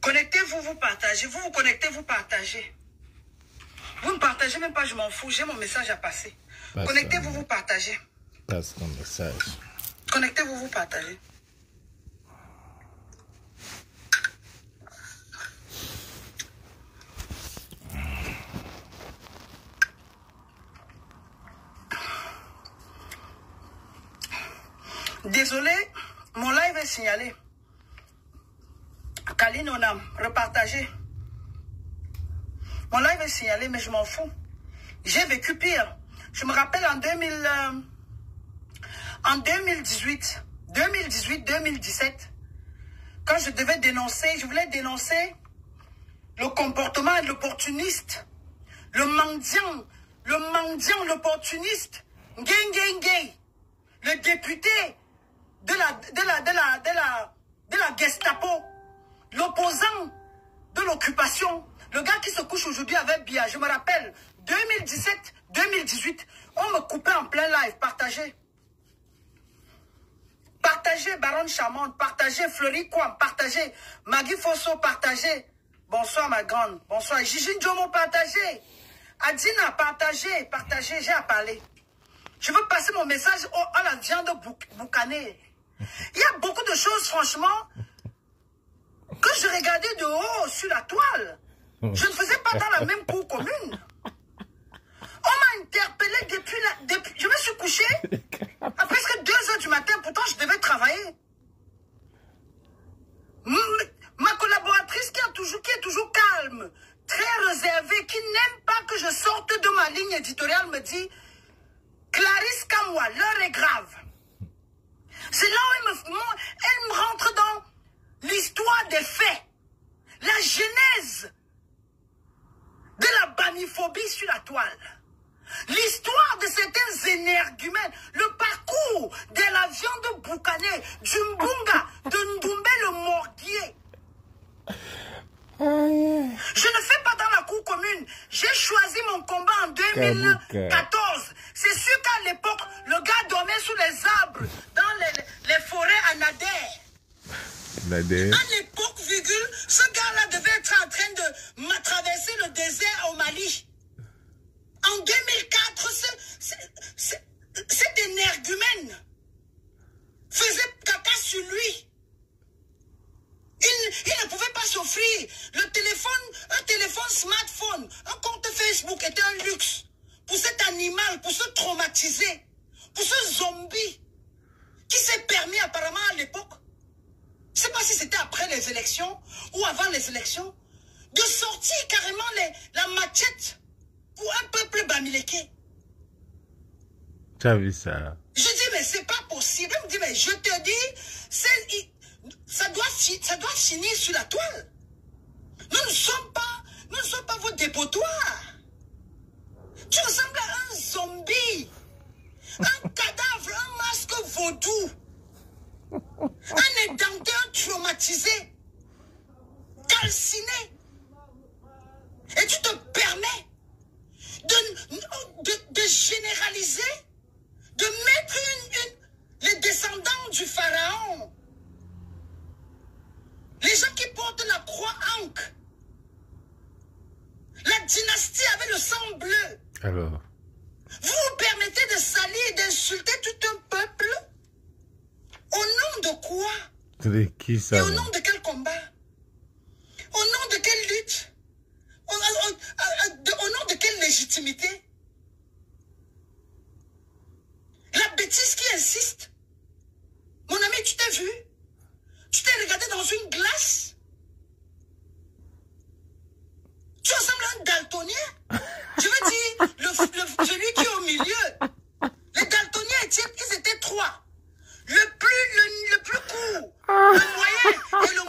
Connectez-vous, vous partagez. Vous vous connectez, vous partagez. Vous ne partagez même pas, je m'en fous. J'ai mon message à passer. Connectez-vous, vous partagez. Passe ton message. Connectez-vous, vous partagez. Désolé, mon live est signalé. Kaline Onam, repartagez. Mon live est signalé, mais je m'en fous. J'ai vécu pire. Je me rappelle en 2018, 2017, quand je devais dénoncer, je voulais dénoncer le comportement de l'opportuniste, le mendiant, l'opportuniste, gay, le député de la Gestapo, l'opposant de l'occupation, le gars qui se couche aujourd'hui avec Bia. Je me rappelle, 2017, 2018, on me coupait en plein live. Partagez. Partagez Baron Chamond, partagez Fleury Kwam, partagez Magui Fosso, partagez. Bonsoir ma grande, bonsoir. Gigi Njomo, partagez. Adina, partagez, j'ai à parler. Je veux passer mon message à la viande boucanée. Il y a beaucoup de choses, franchement, que je regardais de haut sur la toile. Je ne faisais pas dans la même cour commune. On m'a interpellé depuis je me suis couché à presque 2 h du matin. Pourtant, je devais travailler. Ma collaboratrice qui est toujours calme, très réservée, qui n'aime pas que je sorte de ma ligne éditoriale, me dit « Clarisse Kamwa, l'heure est grave. » C'est là où elle me rentre dans l'histoire des faits, la genèse de la baniphobie sur la toile. L'histoire de certains énergumènes, le parcours de la viande boucanée, du Mbunga, de Ndoumbe le Morguier. Je ne fais pas dans la cour commune. J'ai choisi mon combat en 2014. C'est sûr qu'à l'époque, le gars dormait sous les arbres, dans les forêts à Nader. À l'époque, ce gars-là devait être en train de traverser le désert au Mali. En 2004, cet énergumène faisait caca sur lui. Il ne pouvait pas s'offrir. Un téléphone smartphone, un compte Facebook était un luxe. Pour cet animal, pour se traumatiser, pour ce zombie qui s'est permis apparemment à l'époque, je ne sais pas si c'était après les élections ou avant les élections, de sortir carrément la machette pour un peuple bamileke. Tu as vu ça? Je dis, mais c'est pas possible. Il me dit, mais je te dis, ça doit finir sur la toile. Nous ne sommes pas vos dépotoirs. Tu ressembles à un zombie, un cadavre, un masque vaudou, un édenté, un traumatisé, calciné. Et tu te permets de généraliser, de mettre les descendants du pharaon, les gens qui portent la croix ankh, la dynastie avec le sang bleu. Alors, vous vous permettez de salir et d'insulter tout un peuple? Au nom de quoi? de qui ça? Et au nom de quel combat? Au nom de quelle lutte? Au nom de quelle légitimité? La bêtise qui insiste. Mon ami, tu t'es vu? Tu t'es regardé dans une glace? Tu ressembles à un daltonien? Je veux dire, celui qui est au milieu. Les daltoniens, ils étaient 3. Le plus court, le moyen et le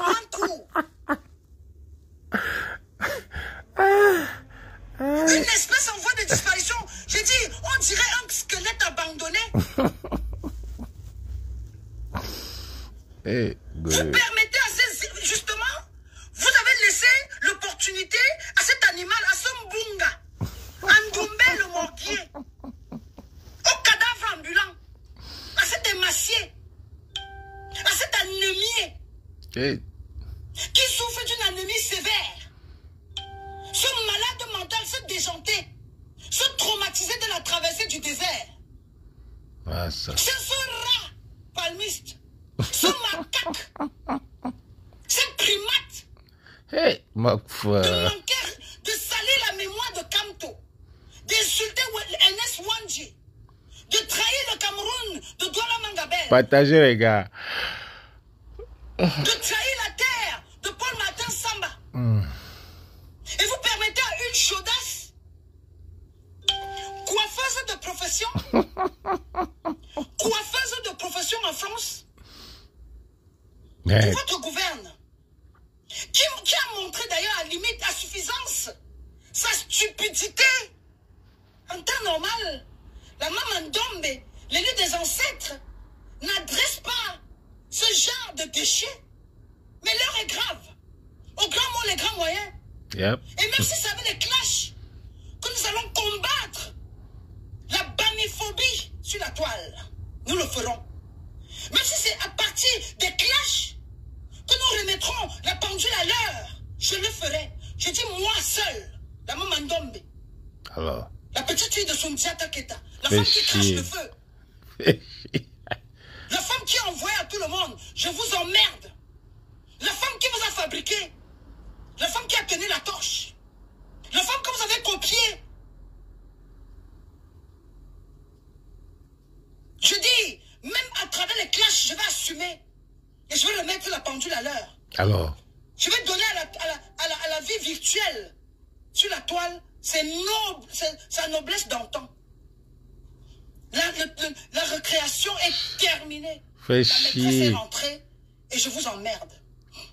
d'une anémie sévère, ce malade mental, ce déjanté, ce traumatisé de la traversée du désert, Ah, ça. c'est ce rat palmiste, ce macaque, ce primate, Hey, ma foi. de manquer, de salir la mémoire de Kamto, d'insulter Ernest Wanji, de trahir le Cameroun de Douala Mangabel, Partagez, les gars. de trahir la terre de Paul Martin Samba. Et vous permettez à une chaudasse, coiffeuse de profession en France, Mais, pour votre gouverne, qui a montré d'ailleurs à limite, à suffisance, sa stupidité. En temps normal, la Maman Ndombe, l'élu des ancêtres, n'adresse pas ce genre de déchets. Mais l'heure est grave. Au grand mot, les grands moyens. yep. Et même si ça avait des clashs, que nous allons combattre la baméphobie sur la toile, nous le ferons. Même si c'est à partir des clashs que nous remettrons la pendule à l'heure, je le ferai. Je dis moi seul, la Maman Ndombe, Alors. la petite fille de Sundiata Keta, la Fais femme qui crache chier. le feu, la femme qui envoie à tout le monde, je vous emmerde. La femme qui vous a fabriqué, la femme qui a tenu la torche, la femme que vous avez copiée. Je dis, même à travers les clashs, je vais assumer. Et je vais remettre la pendule à l'heure. Alors. Je vais donner à la vie virtuelle sur la toile sa noblesse d'antan. La recréation est terminée. Fais La maîtresse est chier. rentrée et je vous emmerde.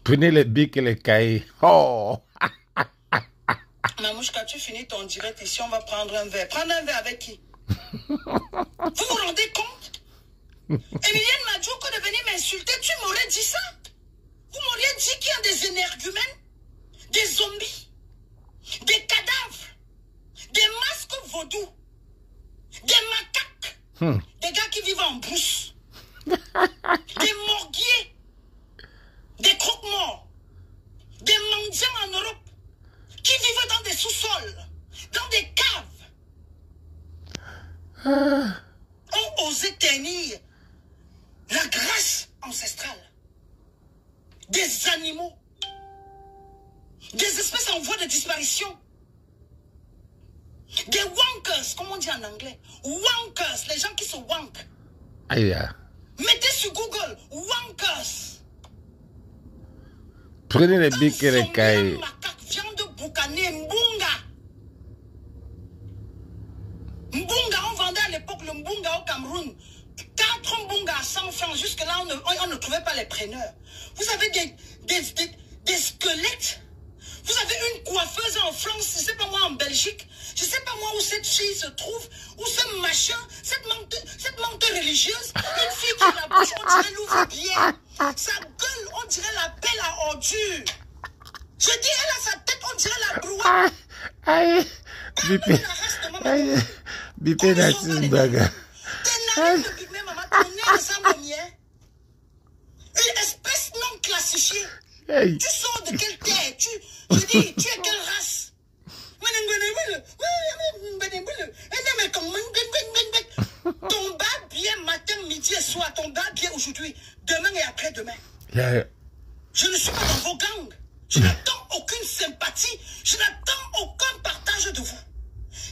Prenez les bics et les cahiers. Oh. Mamouche, quand tu finis ton direct ici, on va prendre un verre. Prendre un verre avec qui? Vous vous rendez compte? Emilienne Madjouko de venir m'insulter, tu m'aurais dit ça? Vous m'auriez dit qu'il y a des énergumènes, des zombies, des cadavres, des masques vaudous, des macaques, des gars qui vivent en brousse, des morguiers, des croque-morts, des mendiants en Europe, qui vivent dans des sous-sols, dans des caves, ont osé tenir la grâce ancestrale. Des animaux, des espèces en voie de disparition, des wankers, comme on dit en anglais, wankers, les gens qui se wank. Aïe. Mettez sur Google, wankers. Prenez les bics et les cahiers. Macaque, viande boucanée, mbunga. Mbunga, on vendait à l'époque le mbunga au Cameroun. 4 mbunga à 100 francs. Jusque-là, on ne trouvait pas les preneurs. Vous avez des squelettes. Vous avez une coiffeuse en France, je ne sais pas moi en Belgique. Je ne sais pas moi où cette fille se trouve. Où ce machin, cette menthe religieuse. Une fille qui a la bouche, on dirait l'ouvre-bière. Sa gueule, on dirait la pelle à ordures. Je dis, elle a sa tête, on dirait la brouette. Aïe. Bipé. Aïe. Bipé Nassim Baga. Tes narines de pygmée, maman, ton nez ressemble au mien. Une espèce non classifiée. Aïe. Tu sors de quelle terre? Je dis, tu es quelle race? Ton bas bien matin, midi et soir. Ton bas bien aujourd'hui. Demain et après-demain. Yeah. Je ne suis pas dans vos gangs. Je n'attends aucune sympathie. Je n'attends aucun partage de vous.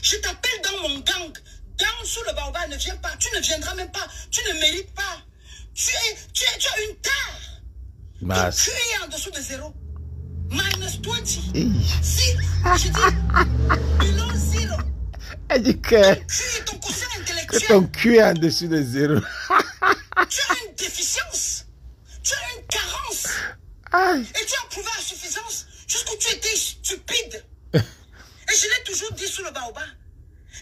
Je t'appelle dans mon gang. Dans sous le baobab, ne viens pas. Tu ne viendras même pas. Tu ne mérites pas. Tu as une tare. Mas. Tu es en dessous de 0. -20. Aïe. Si, je dis, below 0. Elle dit que Tu es ton quotient que intellectuel. ton cul est en dessus de 0. Tu as une déficience. Tu as une carence. Aïe. Et tu as prouvé à suffisance jusqu'où tu étais stupide. Et je l'ai toujours dit sous le baobab.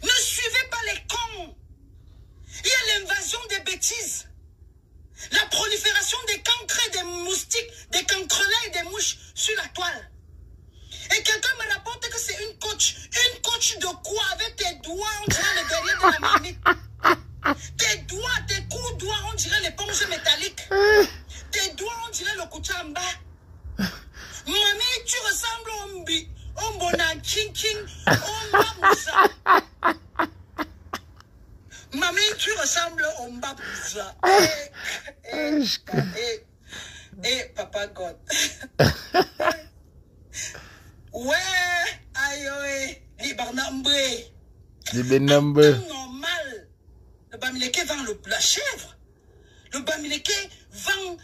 Ne suivez pas les cons. Il y a l'invasion des bêtises. La prolifération des cancres, des moustiques, des cancrelets et des mouches sur la toile. Et quelqu'un me rapporte que c'est une coach. Une coach de quoi? Avec tes doigts, on dirait le derrière de la marmite. Tes doigts, tes coups doigts, on dirait l'éponge métallique. Tes doigts, on dirait le kuchamba. Mamie, tu ressembles au Mbi. Au Mbonan King King. Au Mbabouza. Mamie, tu ressembles au Mbabouza. Papa God. Ouais, aïe, Libarnambré. Normal. Le Bamileke vend la chèvre. Le Bamileke vend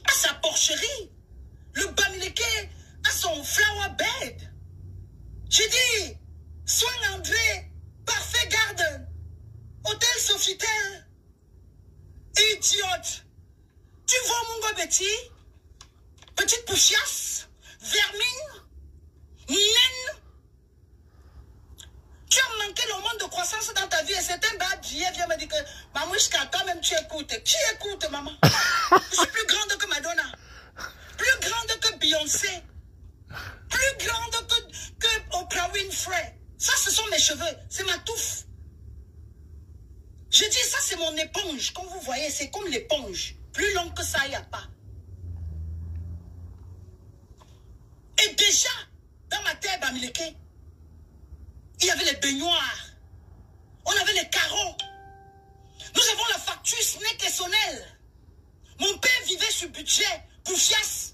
à sa porcherie. Le Bamileke a son flower bed. J'ai dit, soin André, parfait garden, hôtel Sofitel. Idiote. Tu vois mon gars Betty? Petite poufiasse, vermine, naine. Tu as manqué le monde de croissance dans ta vie et c'est un bad vient me dire que Mamouchka, toi-même tu écoutes. Qui écoute, maman? Je suis plus grande que Madonna, plus grande que Beyoncé, plus grande que Oprah Winfrey. Ça, ce sont mes cheveux, c'est ma touffe. Je dis, ça, c'est mon éponge. Comme vous voyez, c'est comme l'éponge. Plus long que ça, il n'y a pas. Et déjà, dans ma terre Bamileke, il y avait les baignoires. On avait les carreaux. Nous avons la facture SNEC et Sonel. Mon père vivait sur budget pour fias.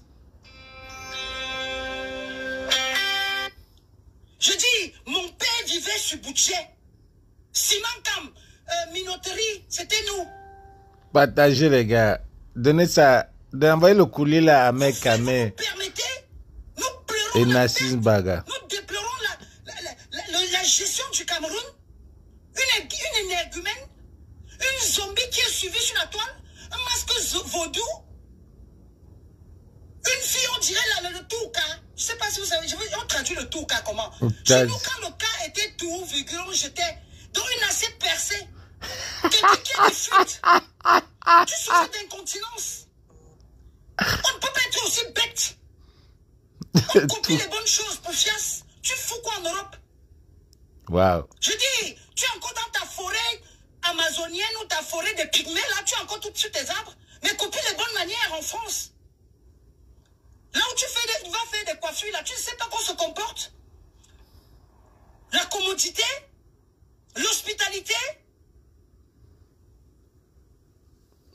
Je dis, mon père vivait sur budget. Cimentam, minoterie, c'était nous. Partagez les gars. Donnez ça. D'envoyer le courrier là à mes camés. Et Nassim Baga. Nous déplorons la gestion du Cameroun. Une énergumène. Une zombie qui est suivie sur la toile. Un masque vaudou. Une fille, on dirait le touka. Je ne sais pas si vous savez. On traduit le touka comment. Chez nous, quand le cas était tout, virgule, on jetait dans une assiette percée. Quelqu'un qui a des fuites. Tu souffres d'incontinence. On ne peut pas être aussi bête. On copie les bonnes choses pour fias. Tu fous quoi en Europe? Wow. Je dis, tu es encore dans ta forêt amazonienne ou ta forêt de pygmées, là, tu es encore tout sur tes arbres. Mais copie les bonnes manières en France. Là où tu vas faire des coiffures, là, tu ne sais pas comment se comporte. La commodité, l'hospitalité.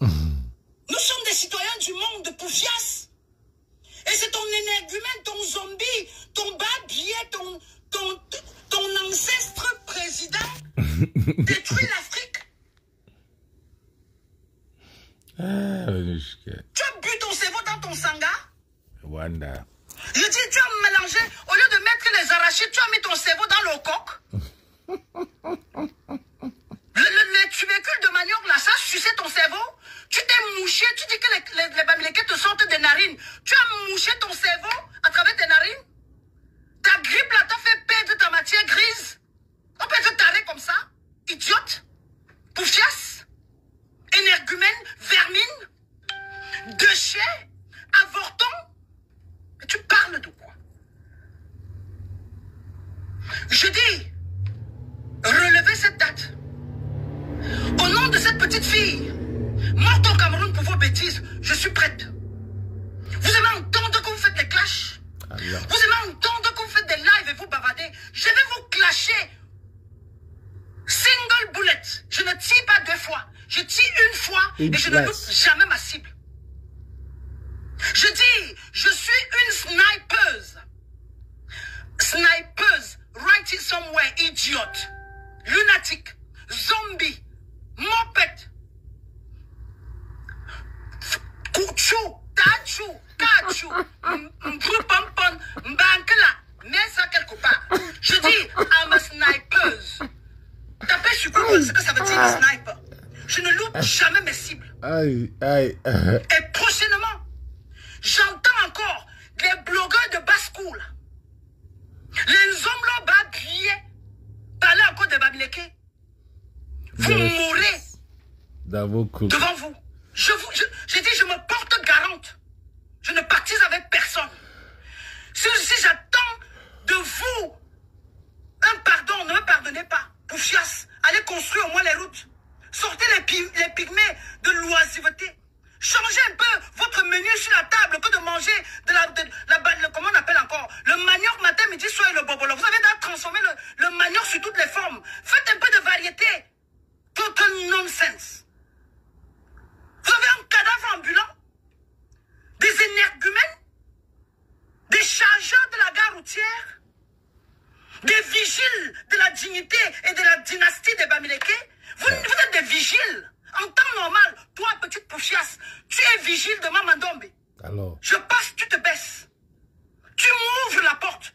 Nous sommes des citoyens du monde de Poufias. Et c'est ton énergumène, ton zombie, ton babier, ton ancestre président détruit l'Afrique. Tu as bu ton cerveau dans ton sanga? Wanda. Je dis, tu as mélangé, au lieu de mettre les arachides, tu as mis ton cerveau dans le coq. Les tubercules de manioc, là, ça suçait ton cerveau. Tu t'es mouché, tu dis que les Bamileke te sortent des narines. Tu as mouché ton cerveau à travers tes narines. Ta grippe, là, t'a fait perdre ta matière grise. On peut être taré comme ça. Idiote. Poufias. Énergumène. Vermine. Déchet. Avorton. Mais tu parles de quoi? Je dis, relevez cette date. Au nom de cette petite fille, morte au Cameroun pour vos bêtises, je suis prête. Vous aimez entendre que vous faites des clashs? Vous aimez entendre que vous faites des lives et vous bavardez? Je vais vous clasher. Single bullet. Je ne tire pas deux fois. Je tire une fois et je ne loupe jamais ma cible. Je dis, je suis une snipeuse. Snipeuse. Right it somewhere, idiote. Lunatique. Zombie. Mopette. Kouchou. Tachou. Kachou. Mbrupampon. Mbankela. Mets ça quelque part. Je dis, I'm a snipeuse. Tapez sur Google ce que ça veut dire, sniper. Je ne loupe jamais mes cibles. Aïe, aïe. Et prochainement, j'entends encore les blogueurs de basse-cour. Les hommes là-bas criaient. Parler encore de Bamileke. Vous mourrez devant vous. Je dis, je me porte garante. Je ne partise avec personne. Si j'attends de vous un pardon, ne me pardonnez pas. Poufias, allez construire au moins les routes. Sortez les pygmées de l'oisiveté. Changez un peu votre menu sur la table que de manger vigiles de la dignité et de la dynastie des Bamileke. Vous êtes des vigiles. En temps normal, toi, petite poufiasse, tu es vigile de Mamandombe. Alors. Je passe, tu te baisses. Tu m'ouvres la porte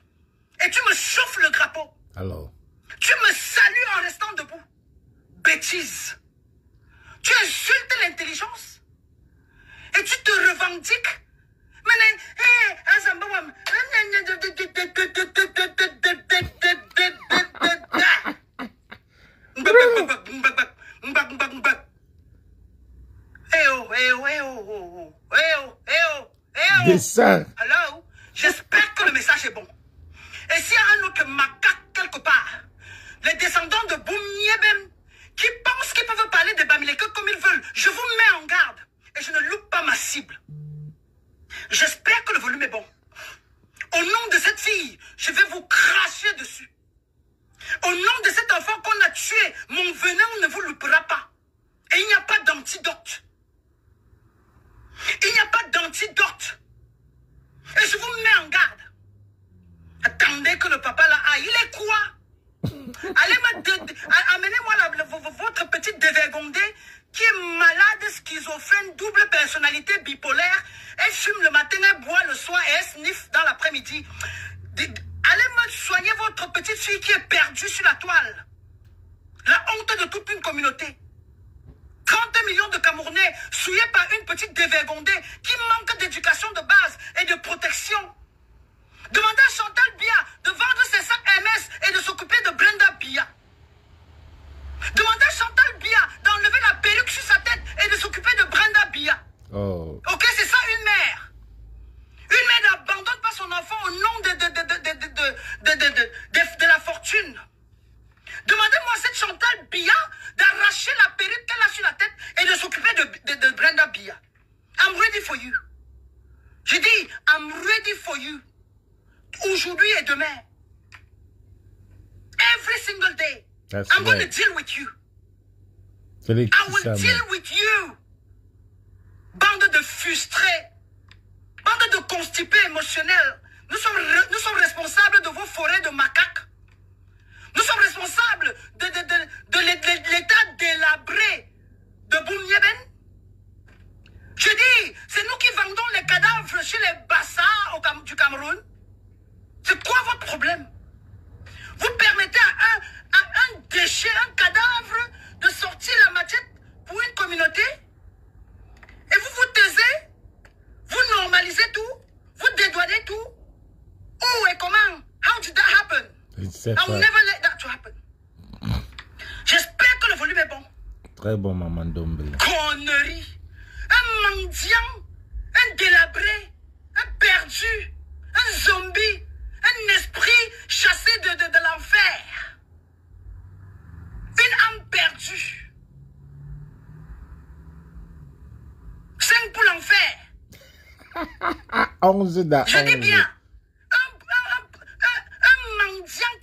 et tu me chauffes le drapeau. Alors. Tu me salues en restant debout. Bêtise. Tu insultes l'intelligence et tu te revendiques. Hello. J'espère que le message est bon. Et s'il y a un autre macaque quelque part, les descendants de Boumniebem, qui pensent qu'ils peuvent parler de Bamileke comme ils veulent, je vous mets en garde et je ne loupe pas ma cible. J'espère que le volume est bon. Au nom de cette fille, je vais vous cracher dessus. Au nom de cet enfant qu'on a tué, mon venin ne vous loupera pas. Et il n'y a pas d'antidote. Il n'y a pas d'antidote. Et je vous mets en garde. Attendez que le papa là, il est quoi? Amenez-moi votre petite dévergondée qui est malade, schizophrène, double personnalité bipolaire. Elle fume le matin, elle boit le soir et elle sniffe dans l'après-midi. Allez me soigner votre petite fille qui est perdue sur la toile. La honte de toute une communauté. 30 millions de Camerounais souillés par une petite dévergondée qui manque d'éducation de base et de protection. Demandez à Chantal Biya de vendre ses sacs MS et de s'occuper de Brenda Biya. Demandez à Chantal Biya d'enlever la perruque sur sa tête et de s'occuper de Brenda Biya. Oh. Ok, c'est ça une mère. Une mère n'abandonne pas son enfant au nom de la fortune. Demandez-moi à cette Chantal Biya d'arracher la perruque qu'elle a sur la tête et de s'occuper de Brenda Biya. I'm ready for you. J'ai dit, I'm ready for you. Aujourd'hui et demain. Every single day. I'm going to deal with you. I will deal with you. Bande de frustrés. Bande de constipés émotionnels. Nous sommes responsables de vos forêts de macaques. Nous sommes responsables de l'état délabré de Boumniebem. Je dis, c'est nous qui vendons les cadavres chez les Bassas du Cameroun. C'est quoi votre problème? Vous permettez à un déchet, un cadavre, de sortir la machette pour une communauté? Et vous vous taisez? Vous normalisez tout? Vous dédouanez tout? Où et comment? How did that happen? I will never let that to happen. J'espère que le volume est bon. Très bon, Maman Dombe. Connerie. Un mendiant, un délabré, un perdu, un zombie, un esprit chassé de l'enfer. Une âme perdue. 5 pour l'enfer. 11 dans Je dis bien. Un mendiant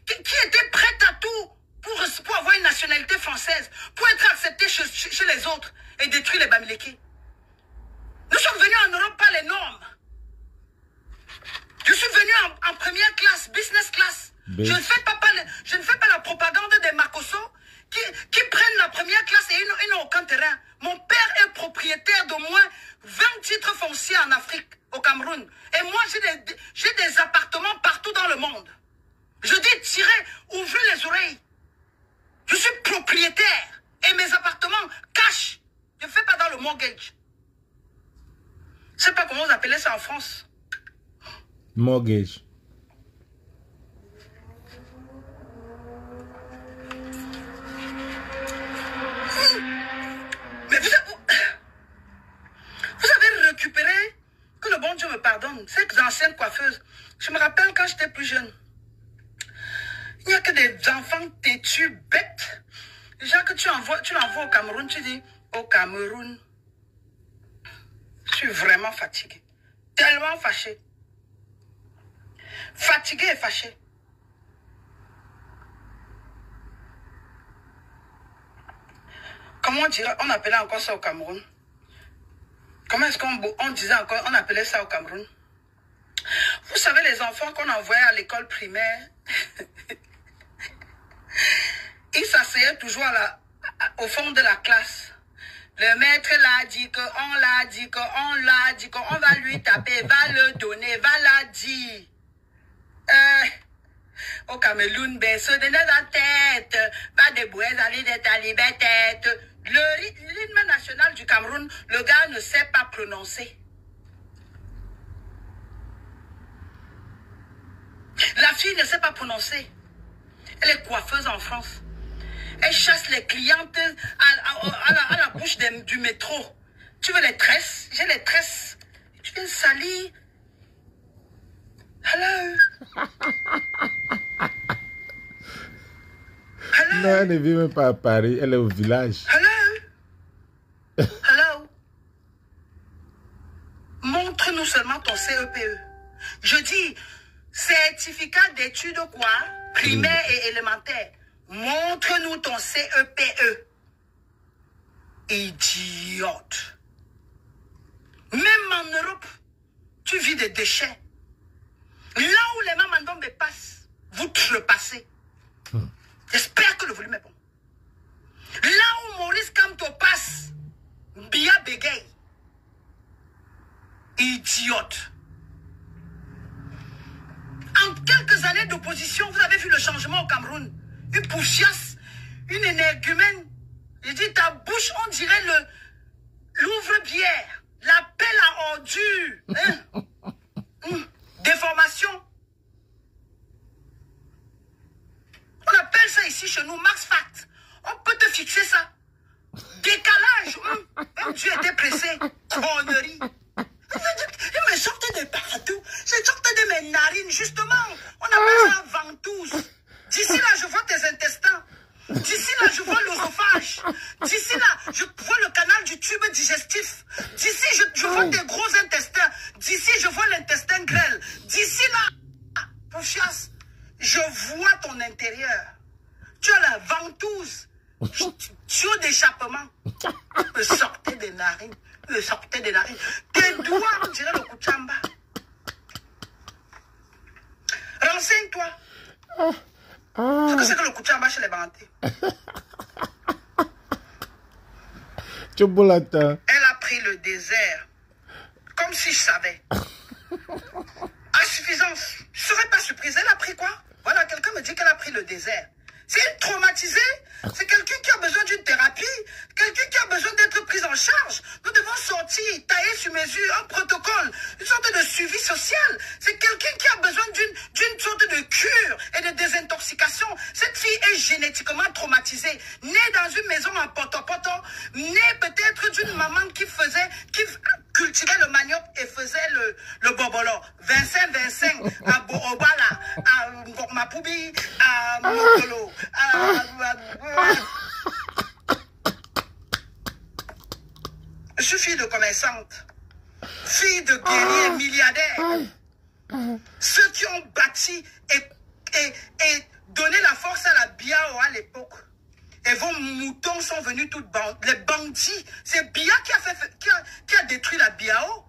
qui était prêt à tout pour avoir une nationalité française, pour être accepté chez les autres et détruire les Bamileke. Nous sommes venus en Europe par les normes. Je suis venu en première classe, business class. Je ne fais pas la propagande des Makosso qui prennent la première classe et ils n'ont aucun terrain. Mon père est propriétaire d'au moins 20 titres fonciers en Afrique, au Cameroun. Et moi, j'ai des appartements partout dans le monde. Je dis, tirez, ouvrez les oreilles. Je suis propriétaire et mes appartements cash. Je ne fais pas dans le mortgage. Je ne sais pas comment vous appelez ça en France. Mortgage. Mais vous avez récupéré, que le bon Dieu me pardonne, ces anciennes coiffeuses. Je me rappelle quand j'étais plus jeune. Il n'y a que des enfants têtus, bêtes. Les gens que tu l'envoies au Cameroun, tu dis, au Cameroun, je suis vraiment fatigué. Tellement fâché. Fatigué et fâché. Comment on appelait encore ça au Cameroun? Comment est-ce qu'on disait encore, on appelait ça au Cameroun? Vous savez, les enfants qu'on envoyait à l'école primaire, Il s'asseyait toujours au fond de la classe. Le maître l'a dit qu'on l'a dit qu'on l'a dit qu'on va lui taper, va le donner, va la dire. Au Cameroun, ben, se donner la tête, va débouer, aller de ta tête. L'hymne national du Cameroun, le gars ne sait pas prononcer. La fille ne sait pas prononcer. Elle est coiffeuse en France. Elle chasse les clientes à la bouche du métro. Tu veux les tresses? J'ai les tresses. Tu viens salir. Hello. Hello. Non, elle ne vit même pas à Paris, elle est au village. Hello. Hello. Montre-nous seulement ton CEPE. Je dis, certificat d'études quoi? Primaire et élémentaire. Montre-nous ton CEPE. Idiote. Même en Europe, tu vis des déchets. Là où les mamans me passent, vous trépassez. J'espère que le volume est bon. Là où Maurice Kamto passe, Bia bégaye. Idiote. En quelques années d'opposition, vous avez vu le changement au Cameroun. Une poufiasse, une énergumène. Je dis, ta bouche, on dirait l'ouvre-bière, la pelle à ordures. Hein? Déformation. On appelle ça ici chez nous Max Fact. On peut te fixer ça. Décalage. Dieu était pressé. Connerie. Il me sortait de partout. Je sortais de mes narines, justement. On appelle ça ventouse. D'ici là, je vois tes intestins. D'ici là, je vois l'œsophage. D'ici là, je vois le canal du tube digestif. D'ici, je vois tes gros intestins. D'ici, je vois l'intestin grêle. D'ici là, Poufias, je vois ton intérieur. Tu as la ventouse. Tuyau d'échappement. Me sortait des narines. Me sortait des narines. Tes doigts, on dirait le Kuchamba. Renseigne-toi. Ce que c'est que le Kuchamba chez les Bantés. Elle a pris le désert. Comme si je savais. À suffisance. Je ne serais pas surprise. Elle a pris quoi? Voilà, quelqu'un me dit qu'elle a pris le désert. C'est une traumatisée. C'est quelqu'un qui a besoin d'une thérapie. Quelqu'un qui a besoin d'être pris en charge. Nous devons sortir, tailler sur mesure, un protocole, une sorte de suivi social. C'est quelqu'un qui a besoin d'une sorte de cure et de désintoxication. Cette fille est génétiquement traumatisée. Née dans une maison en poto-poto. Née peut-être d'une maman qui cultivait le manioc et faisait le bobolo. Vincent, à Borobala, à Ngokmapoubi, à Mokolo. Je suis fille de commerçante, fille de guerriers milliardaires, ceux qui ont bâti et donné la force à la BIAO à l'époque. Et vos moutons sont venus toutes les bandits. C'est BIA qui a détruit la BIAO.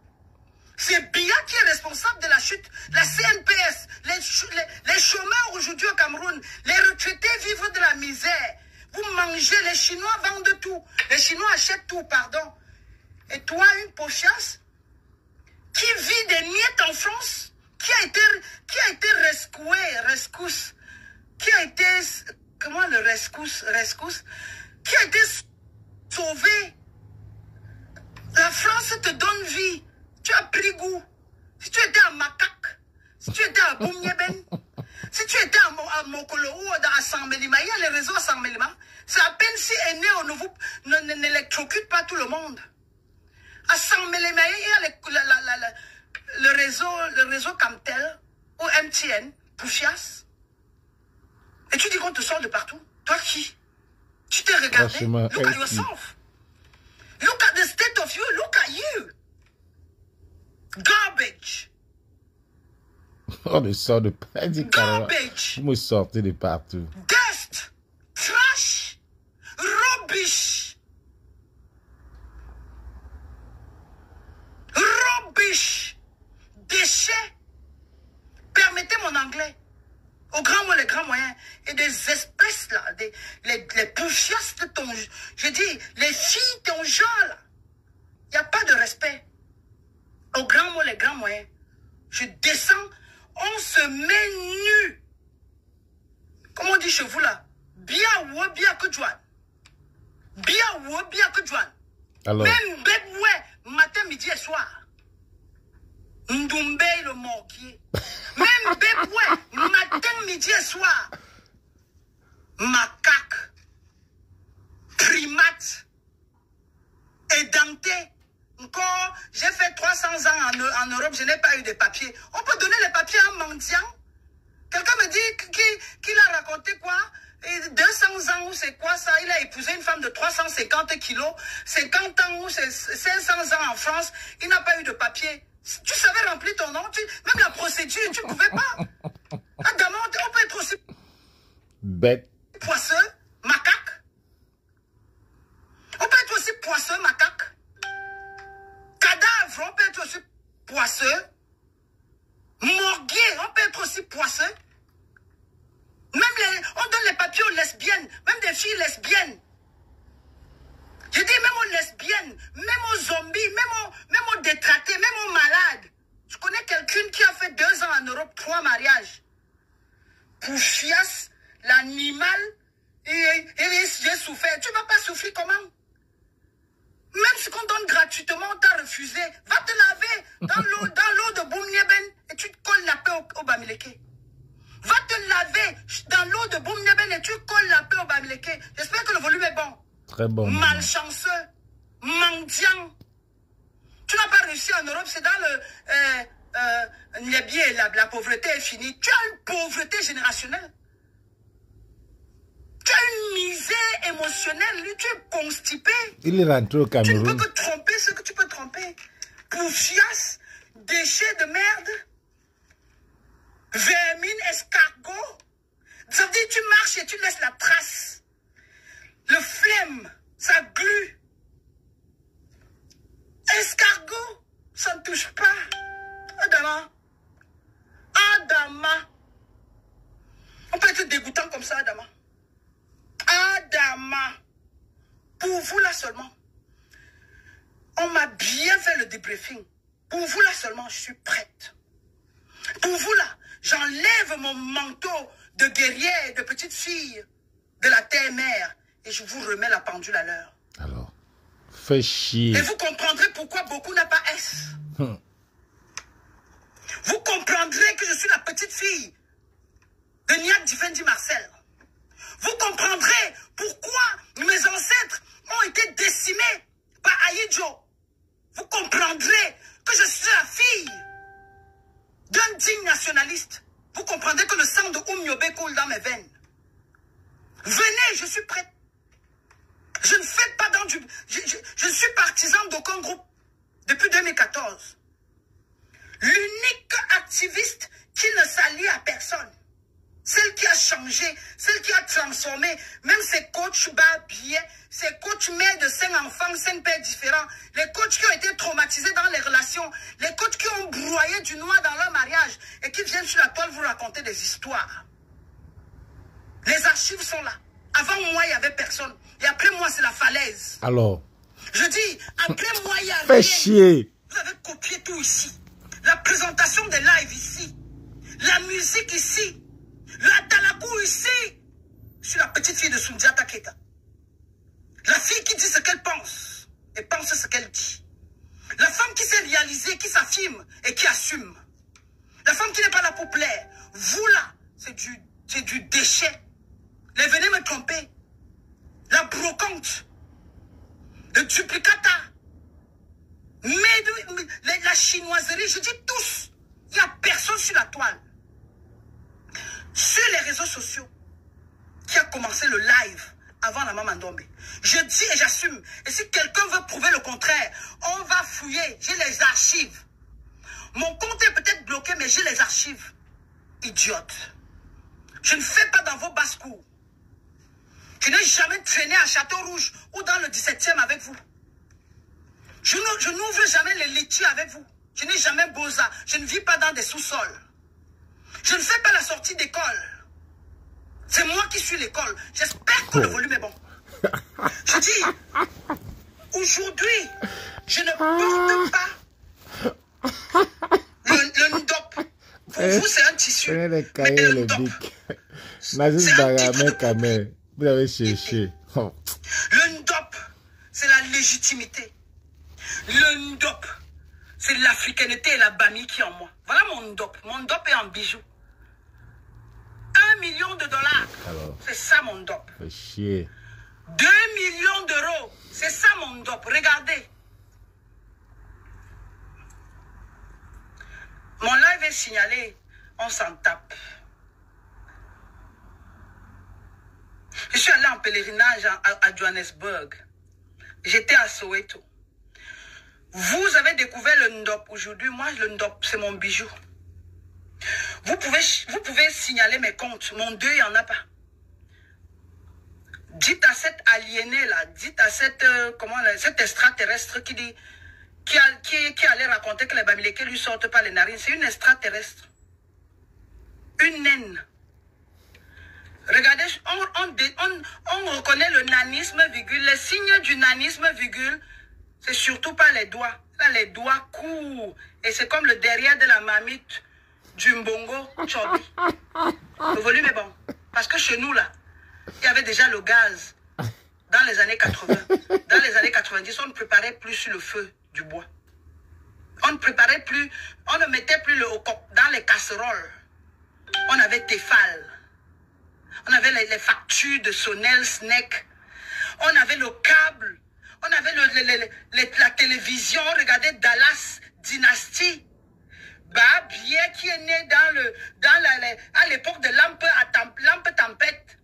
C'est BIA qui est responsable de la chute. La CNPS, les chômeurs aujourd'hui au Cameroun, les retraités vivent de la misère. Vous mangez, les Chinois vendent tout. Les Chinois achètent tout, pardon. Et toi, une pochasse qui vit des miettes en France, qui a été rescousse, qui a été, comment le rescousse, qui a été sauvé. La France te donne vie. Tu as pris goût. Si tu étais à Macaque, si tu étais à Boumnieben, si tu étais à Mokolo ou à Sanmelima, il y a les réseaux à Sanmelima, c'est à peine si Aîné au nouveau n'électrocute pas tout le monde. À Sanmelima, il y a le réseau Camtel ou MTN, Poufias. Et tu dis qu'on te sort de partout. Toi qui? Tu t'es regardé? Look at yourself. Look at the state of you. Look at you. Garbage. On me sort de partout. Garbage. Vous me sortez de partout. Dust. Trash. Rubbish. Rubbish. Déchets. Permettez mon anglais. Au grand moyen, les grands moyens. Et des espèces là, les poufiasses de ton... Je dis, les filles, ton genre là. Il n'y a pas de respect. Au grand mot, les grands moyens. Je descends, on se met nu. Comment on dit chez vous là? Bien ou bien que Joanne. Bien ou bien que Joanne. Alors. Même ouais, matin, midi et soir. Ndoumbe le morguier. Même ouais, matin, midi et soir. Macaque. Primate. Édenté. Encore, j'ai fait 300 ans en Europe, je n'ai pas eu de papiers. On peut donner les papiers à un mendiant. Quelqu'un me dit qu'il a raconté quoi? 200 ans ou c'est quoi ça? Il a épousé une femme de 350 kilos, 50 ans ou c'est 500 ans en France, il n'a pas eu de papier. Tu savais remplir ton nom, même la procédure, tu ne pouvais pas. Adamant, on peut être aussi bête. Poisseux, macaque. On peut être aussi poisseux, macaque. Cadavre, on peut être aussi poisseux. Morguier, on peut être aussi poisseux. Même on donne les papiers aux lesbiennes, même des filles lesbiennes. Je dis même aux lesbiennes, même aux zombies, même aux détraqués, même aux malades. Je connais quelqu'un qui a fait 2 ans en Europe, 3 mariages. Poufias, l'animal, et j'ai souffert. Tu ne vas pas souffrir comment? Même ce qu'on donne gratuitement, on t'a refusé. Va te laver dans l'eau de Boumnieben et tu te colles la paix au Bamileke. Va te laver dans l'eau de Boumnieben et tu colles la paix au Bamileke. J'espère que le volume est bon. Très bon. Malchanceux, mendiant. Tu n'as pas réussi en Europe, c'est dans le la pauvreté est finie. Tu as une pauvreté générationnelle. Tu as une misère émotionnelle, lui, tu es constipé. Il est rentré au Cameroun. Tu ne peux que tromper ce que tu peux tromper. Poufias, déchets de merde, vermine, escargot. Ça veut dire tu marches et tu laisses la trace. Le flemme, ça glue. Escargot, ça ne touche pas. Adama. Adama. On peut être dégoûtant comme ça, Adama. Adama. Pour vous là seulement. On m'a bien fait le débriefing. Pour vous là seulement, je suis prête. Pour vous là, j'enlève mon manteau de guerrière, de petite fille de la terre-mère et je vous remets la pendule à l'heure. Alors, fais chier. Et vous comprendrez pourquoi beaucoup n'a pas S. Vous comprendrez que je suis la petite fille de Niak Difendi Marcel. Vous comprendrez pourquoi mes ancêtres ont été décimés par Aïdjo. Vous comprendrez que je suis la fille d'un digne nationaliste. Vous comprendrez que le sang de Oumyobé coule dans mes veines. Venez, je suis prête. Je ne fais pas dans du... Je ne suis partisan d'aucun groupe depuis 2014. L'unique activiste qui ne s'allie à personne. Celle qui a changé, celle qui a transformé, même ses coachs bas-billets, ses coachs mères de 5 enfants, 5 pères différents, les coachs qui ont été traumatisés dans les relations, les coachs qui ont broyé du noir dans leur mariage et qui viennent sur la toile vous raconter des histoires. Les archives sont là. Avant moi, il n'y avait personne. Et après moi, c'est la falaise. Alors. Je dis, après moi, il n'y a rien. Fais chier. Vous avez copié tout ici. La présentation des lives ici. La musique ici. La Talakou ici. Je suis la petite fille de Soundiata Keita. La fille qui dit ce qu'elle pense et pense ce qu'elle dit. La femme qui s'est réalisée, qui s'affirme et qui assume. La femme qui n'est pas là pour plaire. Vous là, c'est du déchet. Les venez me tromper. La brocante. Le duplicata. La chinoiserie, je dis tous. Il n'y a personne sur la toile. Sur les réseaux sociaux, qui a commencé le live avant la Maman Ndombe. Je dis et j'assume. Et si quelqu'un veut prouver le contraire, on va fouiller. J'ai les archives. Mon compte est peut-être bloqué, mais j'ai les archives. Idiote. Je ne fais pas dans vos basses-cours. Je n'ai jamais traîné à Château-Rouge ou dans le 17e avec vous. Je n'ouvre jamais les litchis avec vous. Je n'ai jamais Boza. Je ne vis pas dans des sous-sols. Je ne fais pas la sortie d'école. C'est moi qui suis l'école. J'espère que le volume est bon. Je dis, aujourd'hui, je ne porte pas le ndop. Pour vous, c'est un tissu. Mais le ndop, c'est un titre de... Vous avez cherché. Le ndop, c'est la légitimité. Le ndop, c'est l'africanité et la bamie qui est en moi. Voilà mon ndop. Mon ndop est en bijoux. 1 million de dollars. C'est ça mon ndop. Fait chier. 2 millions d'euros. C'est ça mon ndop. Regardez. Mon live est signalé. On s'en tape. Je suis allé en pèlerinage à Johannesburg. J'étais à Soweto. Vous avez découvert le ndop aujourd'hui. Moi, le ndop, c'est mon bijou. Vous pouvez signaler mes comptes. Mon Dieu, il n'y en a pas. Dites à cette aliénée là, dites à cette, cet extraterrestre qui allait raconter que les Bamileke lui sortent pas les narines. C'est une extraterrestre. Une naine. Regardez, on reconnaît le nanisme, virgule. Les signes du nanisme, virgule, c'est surtout pas les doigts. Là, les doigts courts. Et c'est comme le derrière de la mamite du mbongo chobi. Le volume est bon. Parce que chez nous, là, il y avait déjà le gaz dans les années 80. Dans les années 90, on ne préparait plus sur le feu du bois. On ne préparait plus, on ne mettait plus le dans les casseroles. On avait Tefal. On avait les factures de Sonel, Snake. On avait le câble. On avait la télévision. Regardez Dallas Dynasty. Bah, bien qui est né à l'époque de lampe tempête.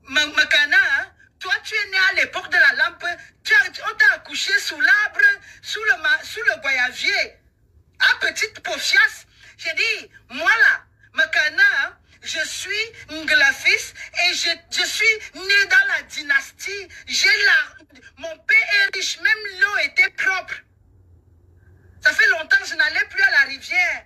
Makana, hein? Toi, tu es né à l'époque de la lampe. On t'a accouché sous l'arbre, sous le goyavier. À petite paufiasse. J'ai dit, moi là, Makana, hein, je suis Nglafis et je suis né dans la dynastie. Mon père est riche, même l'eau était propre. Ça fait longtemps que je n'allais plus à la rivière.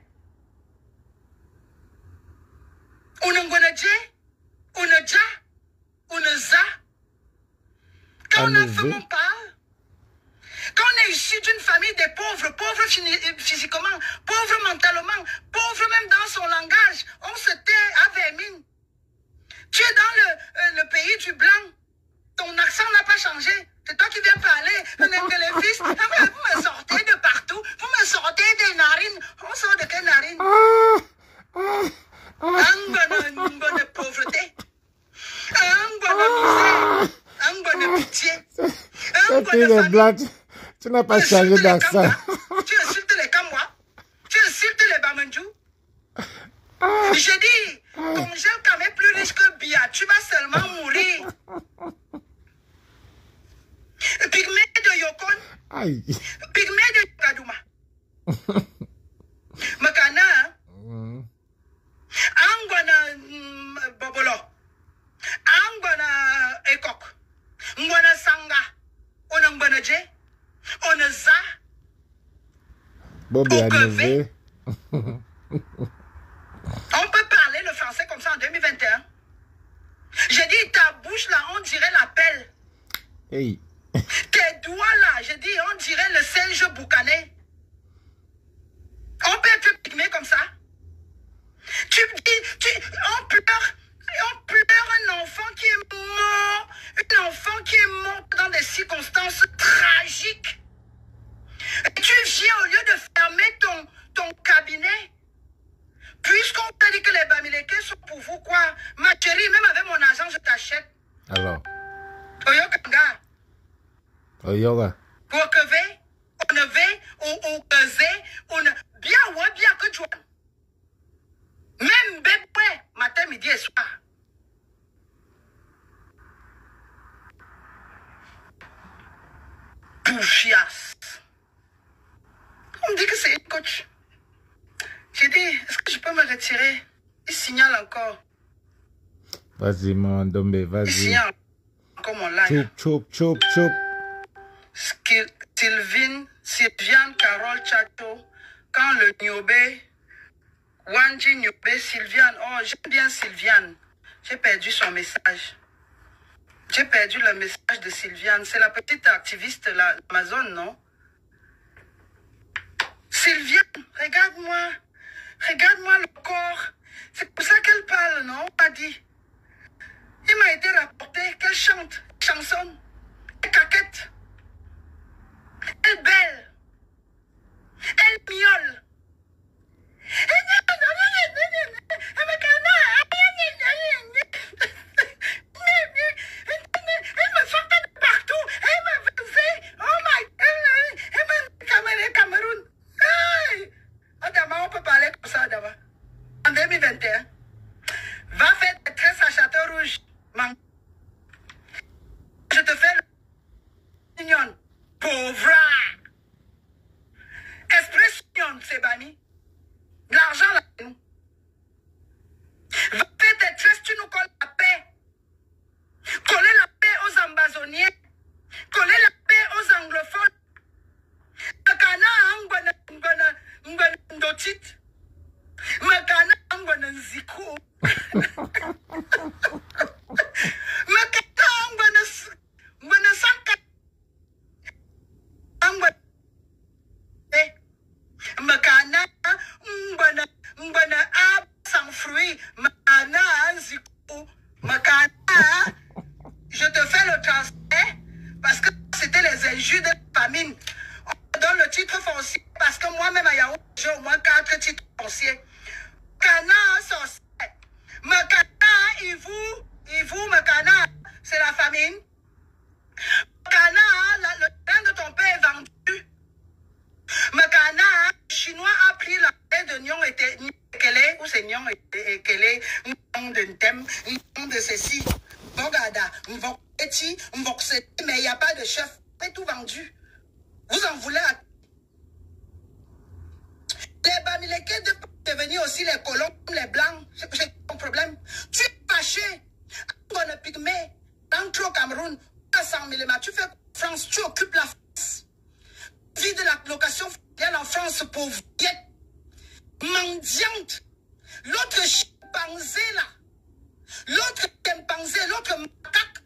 Quand on a fait mon part, quand on est issu d'une famille de pauvres, pauvres physiquement, pauvres mentalement, pauvres même dans son langage, on se tait à vermine. Tu es dans le pays du blanc, ton accent n'a pas changé. C'est toi qui viens parler, vous me sortez de partout, vous me sortez des narines. On sort de quelle narine? Un bon de pauvreté, un bon de misère, un bon de pitié, un bon de famille. Tu n'as pas changé d'accent. Tu insultes les Kamwa, tu insultes les Bamandjou. J'ai dit, ton gel quand même plus riche que Bia, tu vas seulement mourir. Pygmée de Yokon. Aïe. Pygmée de Kadouma. Makana. Angwana Bobolo. Angwana Ekok. Ngwana Sanga. Onangwana Je. Onaza. Bobby Anové. On peut parler le français comme ça en 2021. J'ai dit, ta bouche là, on dirait la pelle. Hey. Tes doigts là, j'ai dit, on dirait le singe boucané. On peut être pygmé comme ça. On pleure un enfant qui est mort. Un enfant qui est mort dans des circonstances tragiques. Et tu viens au lieu de fermer ton cabinet. Puisqu'on t'a dit que les Bamileke sont pour vous, quoi. Ma chérie, même avec mon argent, je t'achète. Alors. Oyo Kanga. Oyoga. Pour que on ne veut, ou bien, ouais, bien que tu vois. Même bébé, matin, midi et soir. Poufias. On me dit que c'est une coach. J'ai dit, est-ce que je peux me retirer? Il signale encore. Vas-y, mon Dombe, vas-y. Il signale encore mon live. Choup. Sylviane Carole Chateau, quand le Niobé Wanji Nyobe, Sylviane. Oh, j'aime bien Sylviane. J'ai perdu son message. J'ai perdu le message de Sylviane. C'est la petite activiste de l'Amazon, non? Sylviane, regarde-moi. Regarde-moi le corps. C'est pour ça qu'elle parle, non? On m'a dit. Il m'a été rapporté qu'elle chante, chansonne, elle caquette. Elle est belle. Elle miaule. Elle me sortait de partout. Elle me faisait. Oh my God. Elle me Cameroun. Hey. Adama, on peut parler comme ça, Adama. En 2021. Va faire des tresses à Château-Rouge. Je te fais l'union. Pauvre. Expression, c'est banni. L'argent, là, nous. Va faire des tresses, tu nous colles la paix. Coller la paix aux Ambazoniens. Coller la paix aux anglophones. Makana ngwana ndotit. Makana ngwana nziku. Makana ngwana sanka. Makana ngwana ab sans fruit. Makana nziku. Makana. Je te fais le transfert parce que c'était les injures de la famine. On me donne le titre foncier parce que moi-même à Yahoo, j'ai au moins 4 titres fonciers. Makana, sorcier. Makana, Ivu, Makana, c'est la famine. Makana, le pain de ton père est vendu. Makana, le Chinois a pris la paix de Nyon et Kele, ou c'est Nyon et Kele, Nyon de Ntem, Nyon de ceci. Bogada, mais il n'y a pas de chef. C'est tout vendu. Vous en voulez à... Les Bamileke de devenir aussi les colons, les blancs. C'est ton problème. Tu es fâché. On est pygmé. Entre au Cameroun, à 100 mm. Tu fais France, tu occupes la France. Vie de la location familiale en France, pauvre guette. Mendiante. L'autre chimpanzé là. L'autre chimpanzé, l'autre macaque.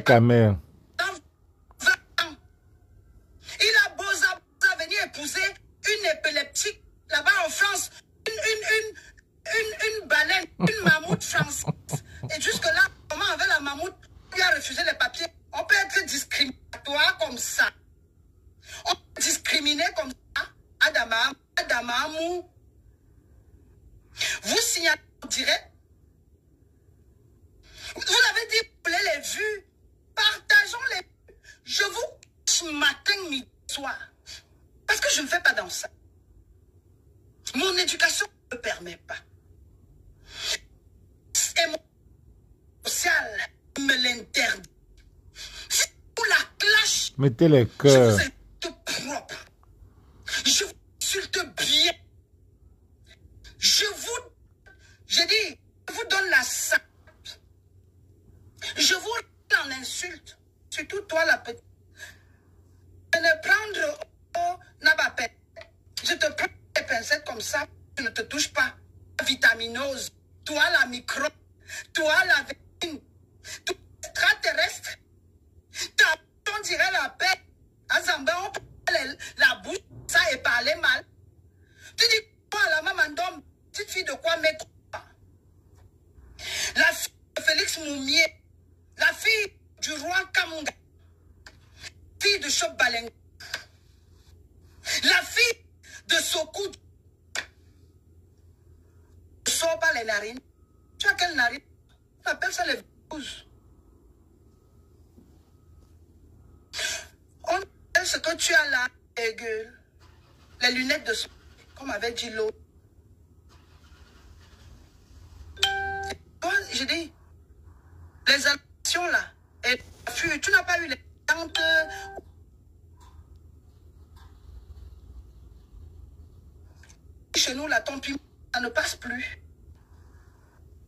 Kamer. Il a beau venir épouser une épileptique là-bas en France, une baleine, une mammouth française. Et jusque-là, comment avec la mammouth, il a refusé les papiers. On peut être discriminatoire comme ça. On peut discriminer comme ça. Adamamou. Vous signalez en direct. Vous avez dit, vous voulez les vues. Partageons les vues. Je vous matin, midi, soir. Parce que je ne fais pas dans ça. Mon éducation ne me permet pas. Et mon social me l'interdit. Si vous la clash, mettez les cœurs. Je vous insulte propre. Je vous insulte bien. Je vous donne la sape. Je vous en insulte. Surtout toi, la petite. De ne prendre Nabapet. Je te prends des pincettes comme ça. Tu ne te touches pas. Vitaminose. Toi, la micro. Toi, la vénine. Toi, extraterrestre. On dirait la paix. À Zamba, on prend la bouche, ça et parler mal. Tu dis quoi, la maman d'homme? Petite fille de quoi mettre? La fille de Félix Moumier. La fille du roi Kamunga. Fille de Chop Baleng. La fille de Sokou. Ne sors pas les narines. Tu as quelle narine? On appelle ça les bouses. On appelle ce que tu as là, les lunettes de soleil, comme avait dit l'autre. Je dis, les actions là, et tu n'as pas eu les dents. Chez nous, la tempie, ça ne passe plus.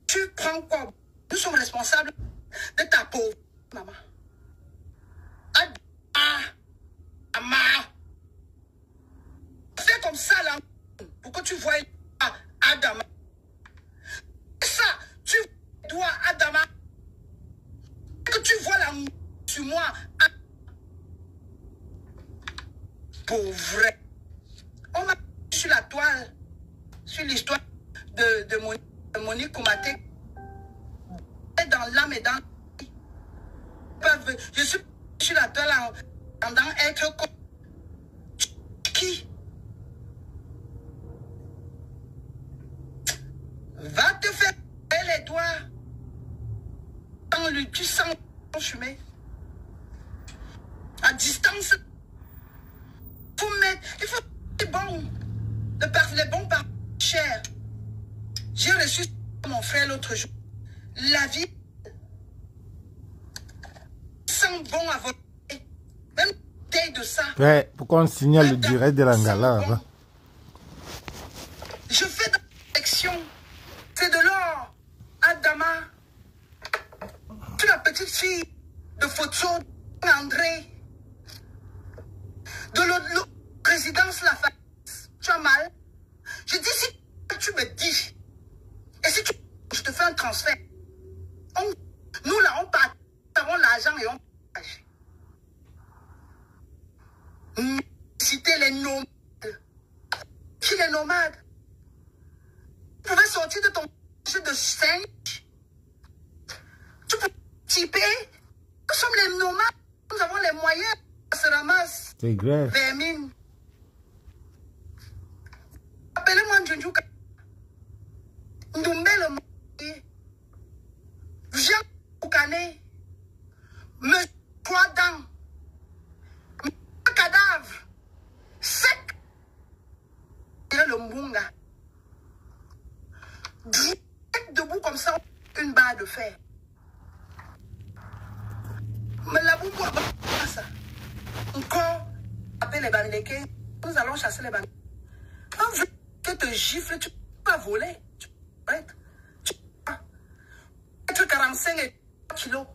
Tu prends quoi? Nous sommes responsables de ta pauvre maman. Fais comme ça là, pour que tu vois sur l'histoire de Monique Koumaté. Dans l'âme et dans je suis sur la toile en entendant être qui va te faire les doigts dans le tu sens chemin à distance. Il faut les bons les bons par cher. J'ai reçu mon frère l'autre jour. La vie sent bon à voter. Même bouteille de ça. Ouais, pourquoi on signale le direct de l'Angala bon. Je fais dans l'élection. C'est de l'or. Adama. Tu es la petite fille de Fotso André. De l'autre présidence la face. Tu as mal. Je dis si tu me dis. Et si je te fais un transfert. Nous là, on partage l'argent et on partage. Citer les nomades. Qui les nomades? Tu pouvais sortir de ton jeu de 5. Tu peux typer. Nous sommes les nomades. Nous avons les moyens. Ça se ramasse. C'est grave. Vermine. Appelez-moi Ndjunjuka. Ndoumbe le monde. Jean Koukane. Me croix dans. Un cadavre. Sec. Le Mbunga. Debout comme ça. Une barre de fer. Mais la boue, ça. Encore. Appelle les Bamileke. Nous allons chasser les Bamileke. Quand je te gifle, tu peux pas voler. Tu peux être 45 kilos.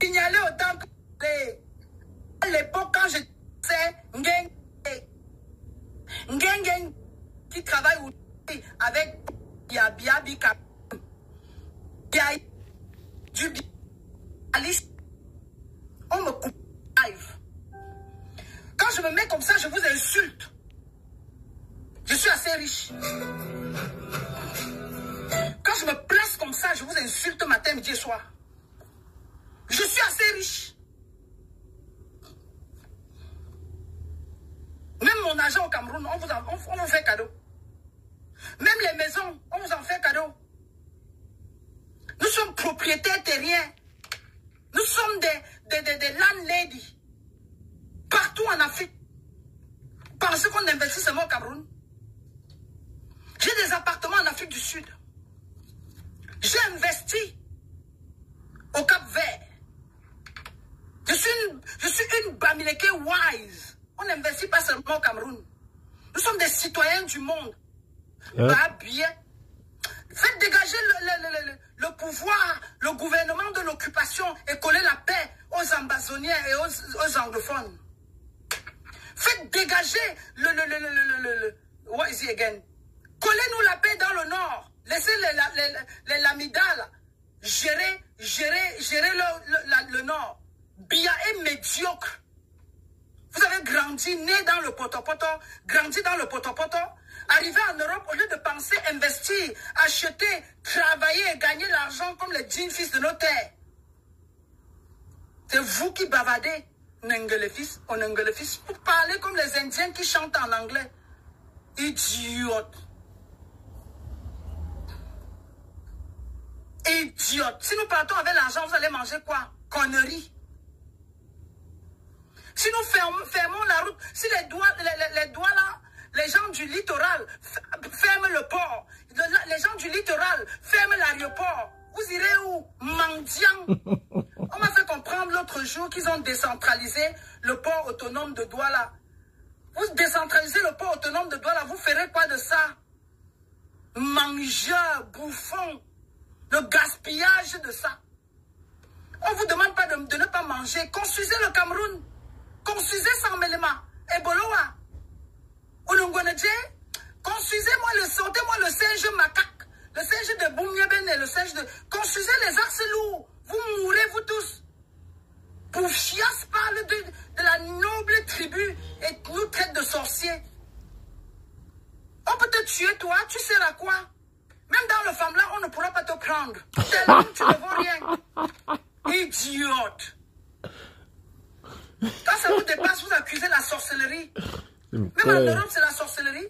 Signaler autant que à l'époque quand je sais Ngeng qui travaille avec Bia Bika. Du Alice, on me coupe live. Quand je me mets comme ça, je vous insulte. Je suis assez riche. Quand je me place comme ça, je vous insulte matin, midi et soir. Je suis assez riche. Même mon argent au Cameroun, on vous fait cadeau. Même les maisons, on vous en fait cadeau. Nous sommes propriétaires terriens. Nous sommes des landladies. Partout en Afrique. Pensez qu'on investit seulement au Cameroun. J'ai des appartements en Afrique du Sud. J'ai investi au Cap-Vert. Je suis une Bamileke wise. On n'investit pas seulement au Cameroun. Nous sommes des citoyens du monde. Bah bien. Faites dégager le pouvoir, le gouvernement de l'occupation et coller la paix aux Ambazoniens et aux anglophones. Faites dégager what is it again? Collez-nous la paix dans le nord. Laissez les lamidas gérer le nord. Bia est médiocre. Vous avez grandi, né dans le potopoto, grandi dans le potopoto. Arrivé en Europe, au lieu de penser, investir, acheter, travailler et gagner l'argent comme les dignes fils de nos terres. C'est vous qui bavardez, Nengelefis, pour parler comme les Indiens qui chantent en anglais. Idiote. Idiote. Si nous partons avec l'argent, vous allez manger quoi? Conneries. Si nous fermons la route, si les doigts là, les gens du littoral ferment le port, les gens du littoral ferment l'aéroport, vous irez où? Mendiant. On m'a fait comprendre l'autre jour qu'ils ont décentralisé le port autonome de Douala. Vous décentralisez le port autonome de Douala, vous ferez quoi de ça? Mangeur, bouffon, le gaspillage de ça. On ne vous demande pas de ne pas manger. Construisez le Cameroun. Construisez Samelema et Boloa. Construisez-moi sortez-moi le singe macaque, le singe de Boumyeben et le singe de... Construisez les axes lourds. Vous mourrez apprendre. Tellement tu ne vaux rien. Idiote. Quand ça vous dépasse, vous accusez la sorcellerie. Même en Europe, c'est la sorcellerie.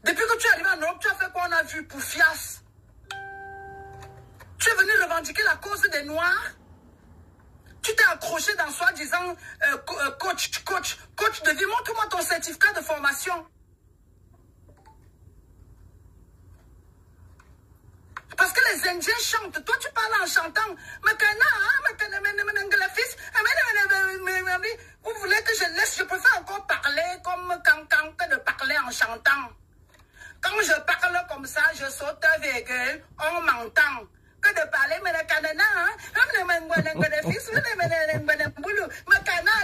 Depuis que tu es arrivé en Europe, tu as fait quoi? On a vu Poufias. Tu es venu revendiquer la cause des Noirs. Tu t'es accroché dans soi-disant coach de vie. Montre-moi ton certificat de formation. Parce que les Indiens chantent. Toi, tu parles en chantant. Vous voulez que je laisse? Je préfère encore parler comme Cancan que de parler en chantant. Quand je parle comme ça, je saute virgule, on m'entend. Que de parler, mais le canana,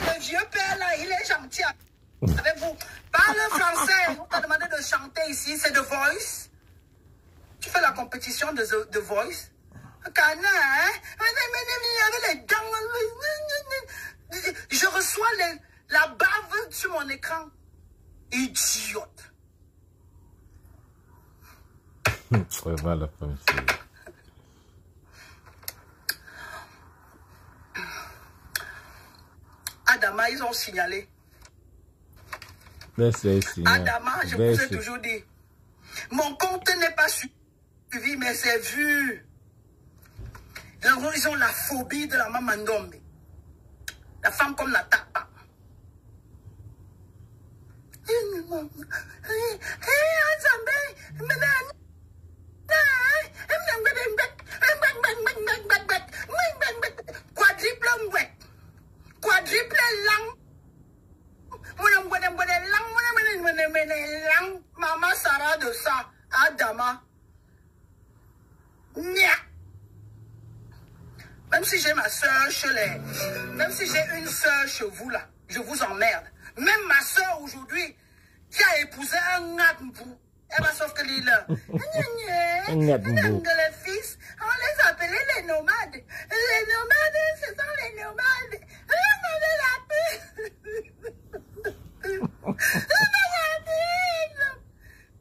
le vieux père là, il est gentil avec vous. Parle français. On t'a demandé de chanter ici, c'est The Voice. Tu fais la compétition de The Voice. Canard, hein? Avec les dents. Je reçois la bave sur mon écran. Idiote. Vraiment la femme. Adama, ils ont signalé. Adama, je vous ai toujours dit. Mon compte n'est pas suivi, mais c'est vu. Ils ont la phobie de la Mamandombe. La femme comme la tapa. Quadruple lang. Maman Sarah de ça. Adama. Nya. Même si j'ai ma soeur chez les... Même si j'ai une soeur chez vous là, je vous emmerde. Même ma soeur aujourd'hui, qui a épousé un Ngadmbou, elle va sauf que l'île. Les fils, on les appelait les nomades. Les nomades, ce sont les nomades.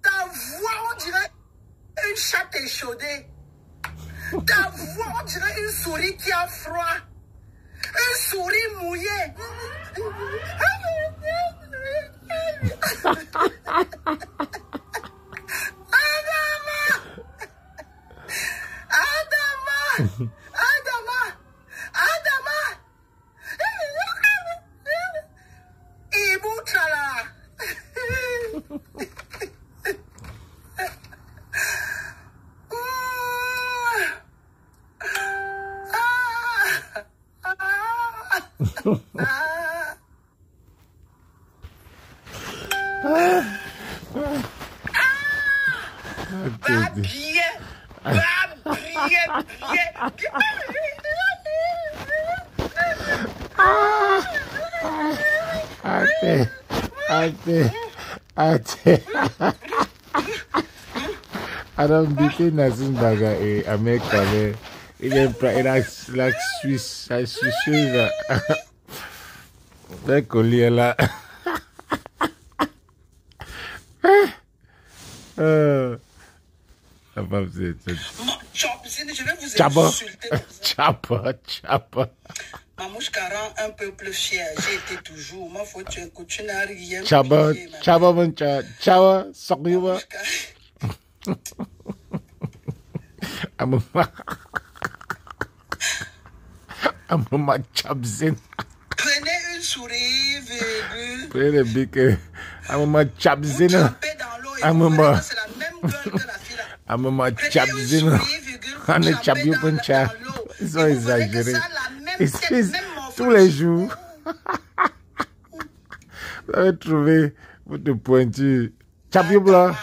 Ta voix, on dirait une chatte échaudée. Ta voix, on dirait une souris qui a froid. Une souris mouillée. Adama. Ibouchala. Adam bikin nasin baga Amerika le. Il est la Suisse, la Suisse là. Le collier là. La femme c'est. Je vais vous insulter. Chapa. Mamouche Karan, un peuple fier. J'ai été toujours. Moi, faut que tu n'as rien. Chaba, Sokriwa. Amama Chabzin. Prenez une souris, virgule. Prenez le bic. Amama Chabzin. Amama. C'est la même gueule que la fille là. Amama Chabzin. On est Chabio Puncha. Ils ont exagéré. Tous les jours. Vous avez trouvé votre pointure. Chabio blanc.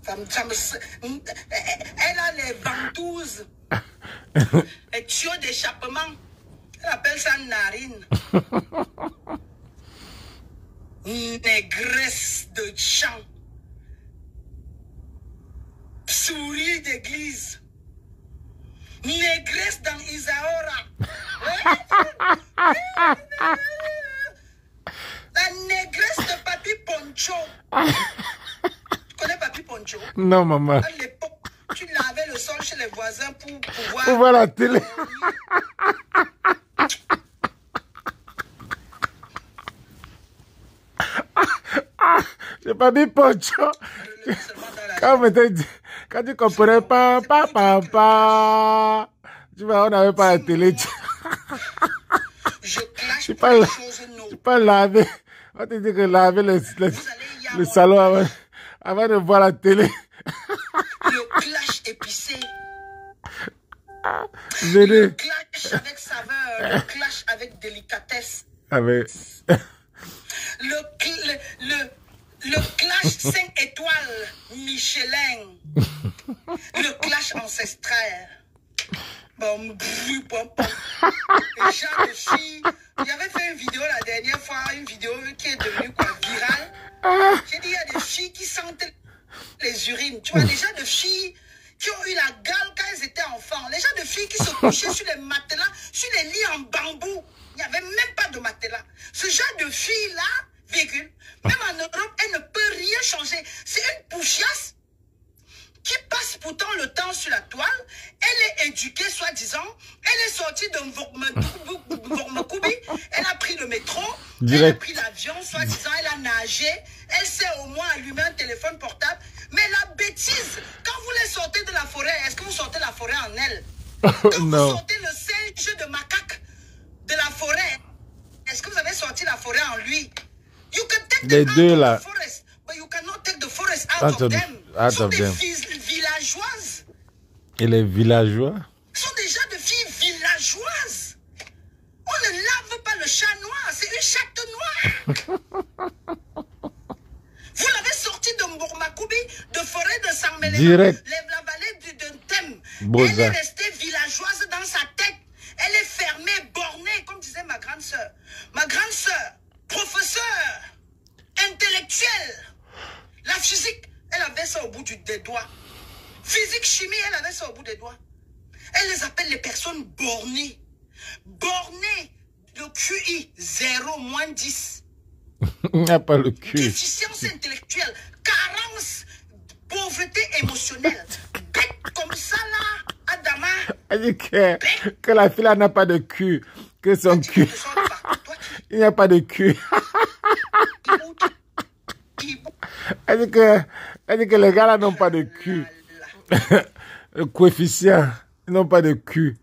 Elle a les ventouses. Les tuyaux d'échappement. Elle appelle ça narine. Négresse de champ. Souris d'église. Négresse dans Isaora. La négresse de Papi Poncho. Tu connais Papi Poncho? Non, maman. À l'époque, tu Pour voir la télé. J'ai pas dit Poncho. Quand tu comprenais pas, tu vois, on n'avait pas la télé. Tu peux laver. On te dit que laver le salon avant de voir la télé. Le clash épicé. Venez. Le clash avec saveur. Le clash avec délicatesse. Avec... Le clash 5 étoiles Michelin. Le clash ancestral. Bon, déjà de filles. J'avais fait une vidéo la dernière fois, une vidéo qui est devenue quoi, virale. J'ai dit, il y a des filles qui sentent les urines. Tu vois, déjà de filles qui ont eu la gale quand elles étaient enfants. Les gens de filles qui se couchaient sur les matelas, sur les lits en bambou. Il n'y avait même pas de matelas. Ce genre de filles-là, virgule, même en Europe, elle ne peut rien changer. C'est une pouchiasse qui passe pourtant le temps sur la toile. Elle est éduquée, soi-disant. Elle est sortie de Vormokoubi. Elle a pris le métro. Elle a pris l'avion, soi-disant. Elle a nagé. Elle sait au moins allumer un téléphone portable. Mais la bêtise, quand vous les sortez de la forêt, est-ce que vous sortez la forêt en elle? Quand vous sortez le singe de macaque de la forêt, est-ce que vous avez sorti la forêt en lui? You can take them out of the forest, but you cannot take the forest out of them. Sont des villageoises. Et les villageois? Sont déjà de filles villageoises. On ne lave pas le chat noir, c'est une chatte noire. Vous l'avez sorti de Mbourmakoubi, de forêt de Sangmélé, direct. La vallée de Thème. Boza. Elle est restée villageoise dans sa tête. Elle est fermée, bornée, comme disait ma grande sœur. Ma grande sœur, professeure, intellectuelle. La physique, elle avait ça au bout des doigts. Physique, chimie, elle avait ça au bout des doigts. Elle les appelle les personnes bornées. Bornées, le QI, 0, moins 10. Il n'y a pas le cul. Déficience intellectuelle, carence, pauvreté émotionnelle. Bête comme ça là, Adama. Elle dit que la fille n'a pas de cul, que son cul. Il n'y a pas de cul. Elle dit que les gars là n'ont pas de cul. Le coefficient, ils n'ont pas de cul.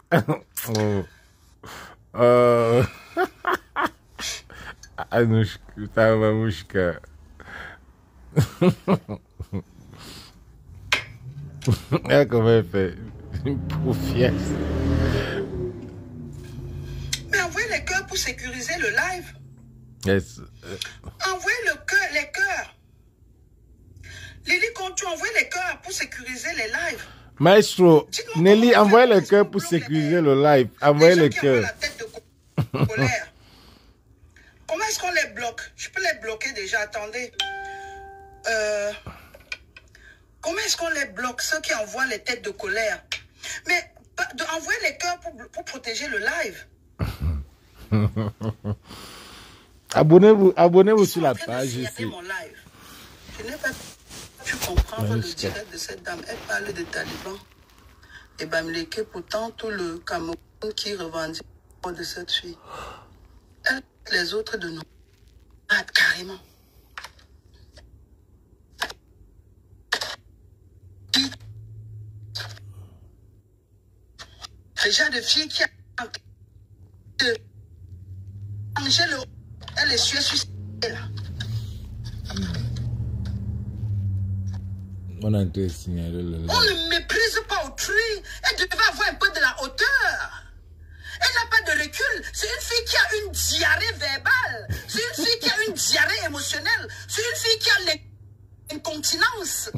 Anouchka, ta mamouchka. Elle comment elle fait une poufiasse. Mais envoyez les cœurs pour sécuriser le live. Yes. Envoyez les cœurs. Lily, quand tu envoies les cœurs pour sécuriser les lives. Maestro, Nelly, envoyez les cœurs pour sécuriser le live. Envoyez les cœurs. Comment est-ce qu'on les bloque? Je peux les bloquer déjà, attendez. Comment est-ce qu'on les bloque, ceux qui envoient les têtes de colère? Mais envoyer les cœurs pour protéger le live. Abonnez-vous sur la page ici. Mon live. Je n'ai pas pu comprendre le direct de cette dame. Elle parle des talibans. Et Bamileke, pourtant, tout le Cameroun qui revendique de cette fille. Elle, les autres de nous. Ah, carrément. Les gens de filles qui a Angèle, elle est suicide. On a été signalé. On ne méprise pas autrui. Elle devait avoir un peu de la hauteur. Elle n'a pas de recul. C'est une fille qui a une diarrhée verbale. C'est une fille qui a une diarrhée émotionnelle. C'est une fille qui a l'incontinence.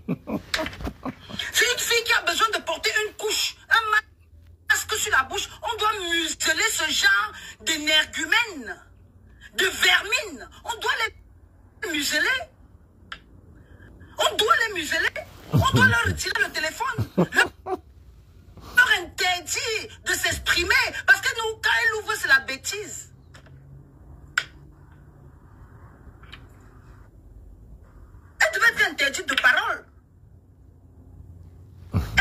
C'est une fille qui a besoin de porter une couche, un masque sur la bouche. On doit museler ce genre d'énergumènes, de vermines. On doit les museler. On doit les museler. On doit leur retirer le téléphone. Leur interdit de s'exprimer. Parce que nous, quand elle ouvre, c'est la bêtise. Elle devait être interdite de parole.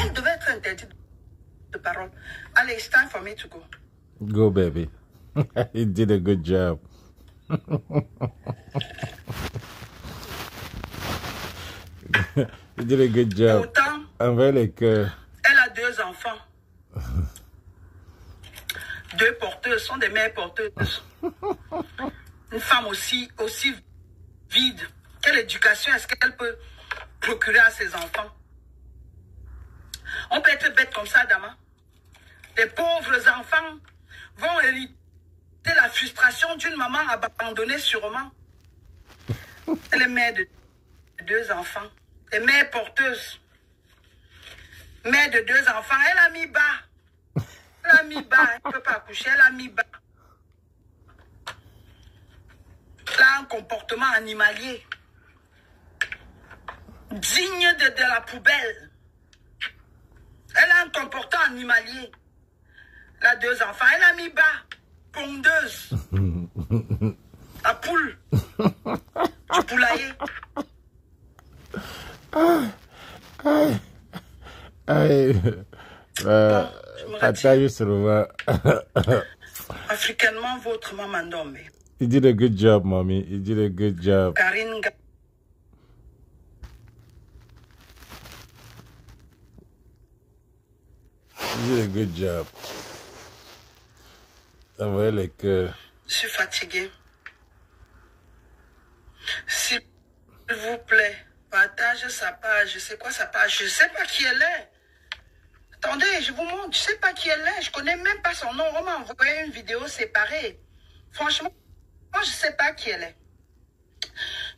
Elle devait être interdite de parole. parole. Allez, it's time for me to go. Go, baby. You did a good job. You did a good job. Autant, Envers les cœurs. elle a 2 enfants. 2 porteuses, sont des mères porteuses. Une femme aussi vide. Quelle éducation est-ce qu'elle peut procurer à ses enfants? On peut être bête comme ça, Dama. Les pauvres enfants vont hériter la frustration d'une maman abandonnée sûrement. Elle est mère de 2 enfants. Et mère porteuse. Mère de 2 enfants. Elle a mis bas. Elle a mis bas. Elle ne peut pas accoucher. Elle a mis bas. Elle a un comportement animalier. Digne de la poubelle. Elle a un comportement animalier. Elle a 2 enfants. Elle a mis bas. Pondeuse. La poule. Du poulailler. Partage sur le Africainement, votre maman dorme. You did a good job, mommy. You did a good job. Karine. You did a good job. Envoyez les cœurs. Je suis fatiguée. S'il vous plaît, partage sa page. Je sais quoi sa page? Je ne sais pas qui elle est. Attendez, je vous montre. Je ne sais pas qui elle est. Je ne connais même pas son nom. On m'a envoyé une vidéo séparée. Franchement, moi, je ne sais pas qui elle est.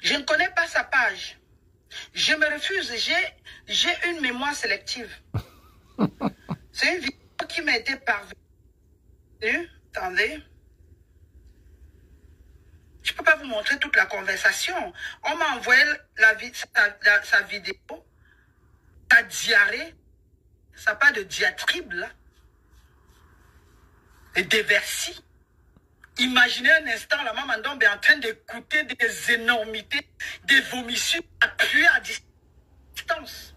Je ne connais pas sa page. Je me refuse. J'ai une mémoire sélective. C'est une vidéo qui m'a été parvenue. Attendez. Je ne peux pas vous montrer toute la conversation. On m'a envoyé sa vidéo. Ta diarrhée. Ça n'a pas de diatribe, là. Et des versis. Imaginez un instant, la maman Ndombe est en train d'écouter des énormités, des vomissures appuyées à distance.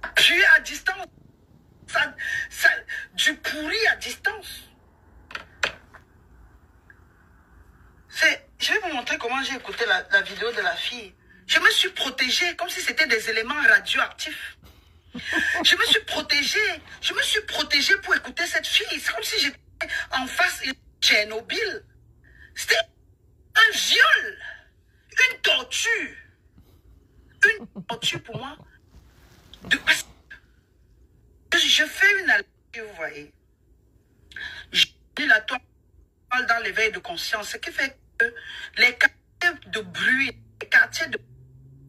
Appuyées à distance. Du pourri à distance. Je vais vous montrer comment j'ai écouté la vidéo de la fille. Je me suis protégée comme si c'était des éléments radioactifs. Je me suis protégée pour écouter cette fille. C'est comme si j'étais en face de Tchernobyl. C'était un viol, une torture. Une torture pour moi. Je fais une allergie, vous voyez. J'ai la toile dans l'éveil de conscience, ce qui fait que les quartiers de bruit, les quartiers de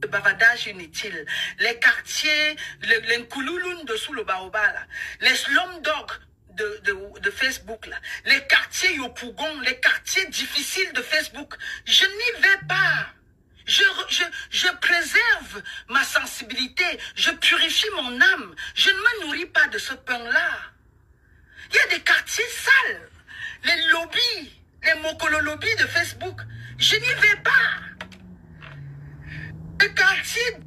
bavardage inutile, les quartiers, les Nkoulouloun de sous le Baobab, les slumdogs de Facebook, là, les quartiers Yopougon, les quartiers difficiles de Facebook, je n'y vais pas. Je préserve ma sensibilité, je purifie mon âme, je ne me nourris pas de ce pain-là. Il y a des quartiers sales, les lobbies, les mokolo-lobbies de Facebook, je n'y vais pas. Les quartiers,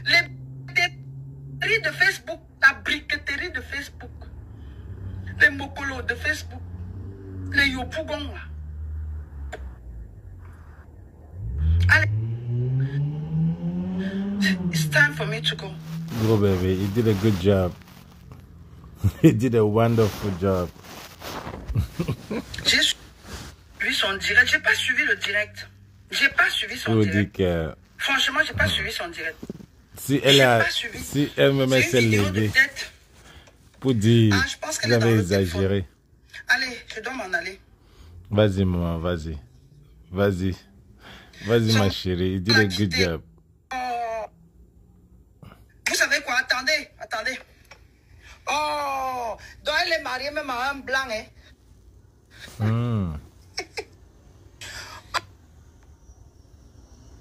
les briqueteries de Facebook, la briqueterie de Facebook, les mokolos de Facebook, les Yopougon, là. Allez. It's time for me to go. Go, baby. You did a good job. You did a wonderful job. J'ai suivi son direct. J'ai pas suivi le direct. J'ai pas suivi son direct. Franchement, j'ai pas suivi son direct. Si elle me met celle levée pour dire que j'avais exagéré. Allez, je dois m'en aller. Vas-y, maman, vas-y. Vas-y. Vas-y, ma chérie. You did a good job. Vous savez quoi? Attendez. Oh, donc elle est mariée même à un blanc, hein?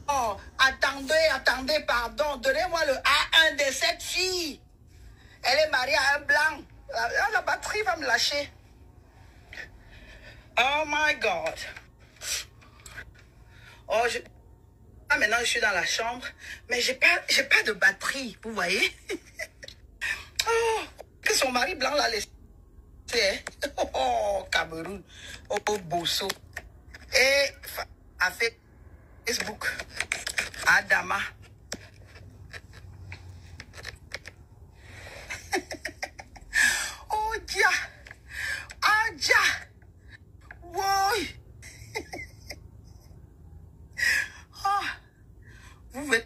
Oh, attendez, pardon. Donnez-moi le A1 de cette fille. Elle est mariée à un blanc. La batterie va me lâcher. Oh my God. Oh, maintenant je suis dans la chambre, mais j'ai pas de batterie, vous voyez? Oh, que son mari blanc l'a laissé. Oh, Cameroun. Oh, Bosso. Et a fait Facebook. Adama. Oh, dia. Ah, dia. Woy. Oh.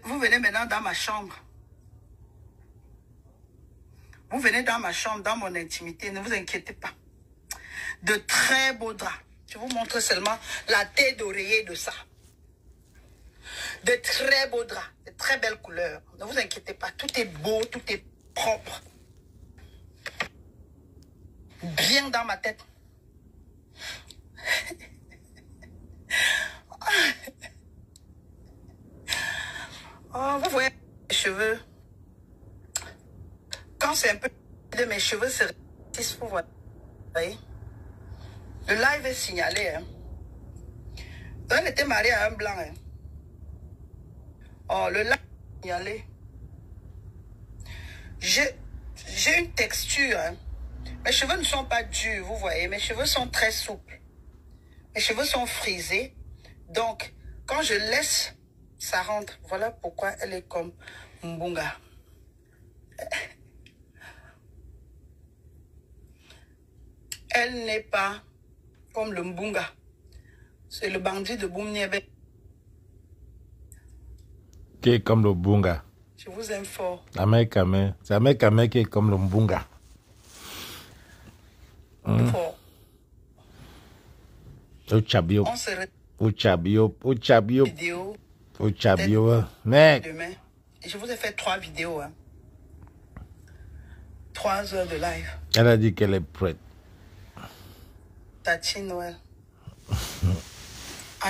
Vous venez maintenant dans ma chambre. Vous venez dans ma chambre, dans mon intimité, ne vous inquiétez pas. De très beaux draps. Je vous montre seulement la tête d'oreiller de ça. De très beaux draps, de très belles couleurs. Ne vous inquiétez pas, tout est beau, tout est propre. Bien dans ma tête. Oh, vous voyez mes cheveux. Quand c'est un peu de mes cheveux, c'est vous voyez. Le live est signalé. Hein. On était marié à un blanc. Hein. Oh, le live est signalé. J'ai une texture. Hein. Mes cheveux ne sont pas durs, vous voyez. Mes cheveux sont très souples. Mes cheveux sont frisés. Donc, quand je laisse, ça rentre. Voilà pourquoi elle est comme Mbunga. Elle n'est pas comme le Mbunga. C'est le bandit de Boumniebe. Qui est comme le Mbunga. Je vous aime fort. Amekame. C'est Amekame qui est comme le Mbunga. Fort. Ochabio. On se retrouve Ochabio. Ochabio. vidéo Ochabio. Mec. demain. Et je vous ai fait 3 vidéos. Hein. 3 heures de live. Elle a dit qu'elle est prête. Tati Noël. Ah,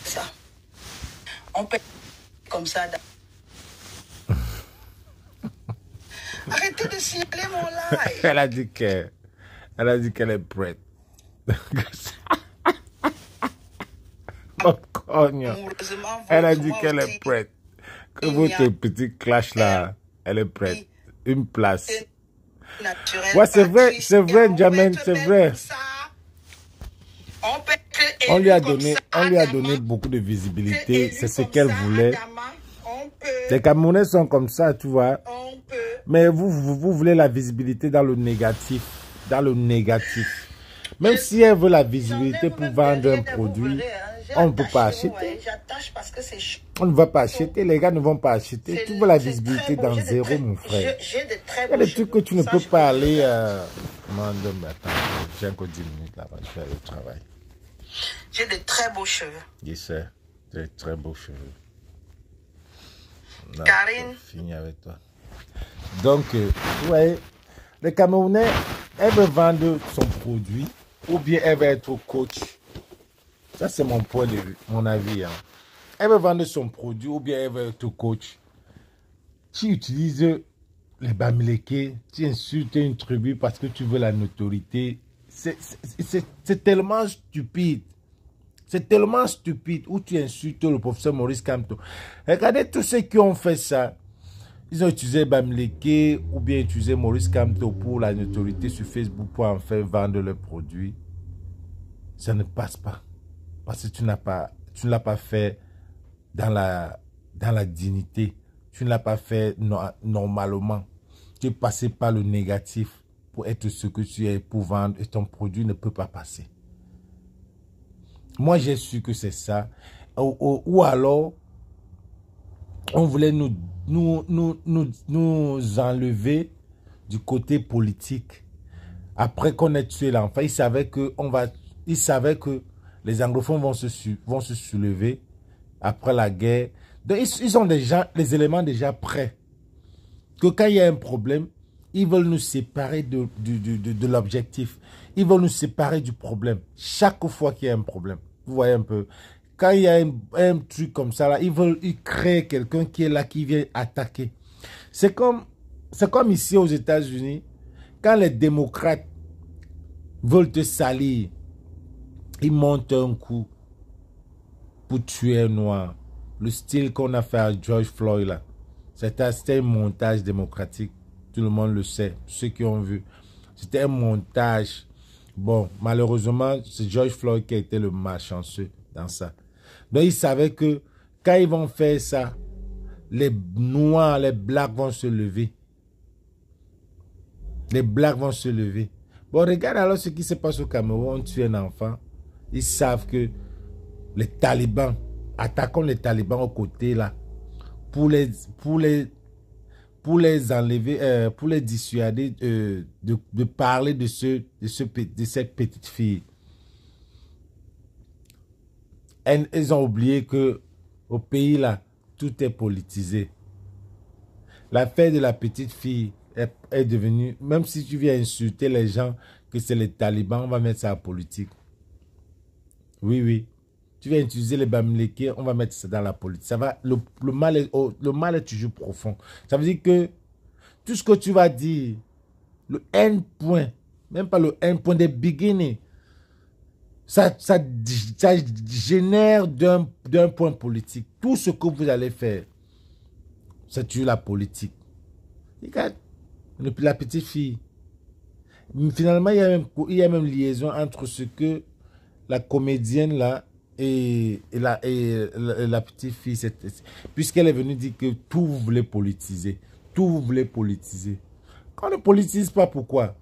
ça. On peut comme ça. Arrêtez de signaler mon live. Elle a dit qu'elle est prête. Oh, cognon. Elle a dit qu'elle est prête. Que votre petit clash là, elle est prête. Une place. Ouais, c'est vrai, Jamel, c'est vrai. On lui a donné beaucoup de visibilité. C'est ce qu'elle voulait. Les Camerounais sont comme ça, tu vois. Mais vous voulez la visibilité dans le négatif. Dans le négatif. Même si elle veut la visibilité pour vendre un produit, on ne peut pas acheter. On ne va pas acheter. Les gars ne vont pas acheter. Tu veux la visibilité dans zéro, mon frère. Il y a des trucs que tu ne peux pas aller... Attends, j'ai encore 10 minutes là-bas. Je vais aller au travail. J'ai de très beaux cheveux. Je sais. J'ai de très beaux cheveux. Non, Karine. Fini avec toi. Donc, vous voyez, les Camerounais, elle veut vendre son produit ou bien elle veut être coach. Ça, c'est mon point de vue, mon avis. Hein. Elle veut vendre son produit ou bien elle veut être coach. Tu utilises les Bamileke, tu insultes une tribu parce que tu veux la notoriété. C'est tellement stupide. C'est tellement stupide où tu insultes le professeur Maurice Kamto. Regardez tous ceux qui ont fait ça. Ils ont utilisé Bamileke ou bien utilisé Maurice Kamto pour la notoriété sur Facebook pour en faire vendre leurs produits. Ça ne passe pas. Parce que tu ne l'as pas fait dans la dignité. Tu ne l'as pas fait normalement. Tu es passé par le négatif pour être ce que tu es pour vendre et ton produit ne peut pas passer. Moi, j'ai su que c'est ça. Ou alors, on voulait nous enlever du côté politique. Après qu'on ait tué l'enfant, ils savaient que les anglophones vont se soulever après la guerre. Donc, ils ont déjà les éléments déjà prêts. Que quand il y a un problème, ils veulent nous séparer de l'objectif. Ils veulent nous séparer du problème. Chaque fois qu'il y a un problème. Vous voyez un peu. Quand il y a un truc comme ça, là, ils créent quelqu'un qui est là, qui vient attaquer. C'est comme ici aux États-Unis. Quand les démocrates veulent te salir, ils montent un coup pour tuer un noir. Le style qu'on a fait à George Floyd, là. C'était un montage démocratique. Tout le monde le sait, ceux qui ont vu. C'était un montage. Bon, malheureusement, c'est George Floyd qui a été le malchanceux dans ça. Donc, ils savaient que quand ils vont faire ça, les Noirs, les Blacks vont se lever. Les Blacks vont se lever. Bon, regarde alors ce qui se passe au Cameroun. On tue un enfant. Ils savent que les talibans, attaquons les talibans aux côtés là, pour les enlever, pour les dissuader de parler de cette petite fille. Ils ont oublié que au pays là, tout est politisé. L'affaire de la petite fille est devenue, même si tu viens insulter les gens que c'est les talibans, on va mettre ça en politique. Oui, oui. Tu viens utiliser les Bamileke, on va mettre ça dans la politique. Ça va, le mal est toujours profond. Ça veut dire que tout ce que tu vas dire, le end point, même pas le end point des beginnings, ça génère d'un point politique. Tout ce que vous allez faire, c'est toujours la politique. Regarde, la petite fille. Finalement, il y a même liaison entre ce que la comédienne là et la petite fille, puisqu'elle est venue dire que tout vous voulez politiser. Tout vous voulez politiser. Quand on ne politise pas, pourquoi?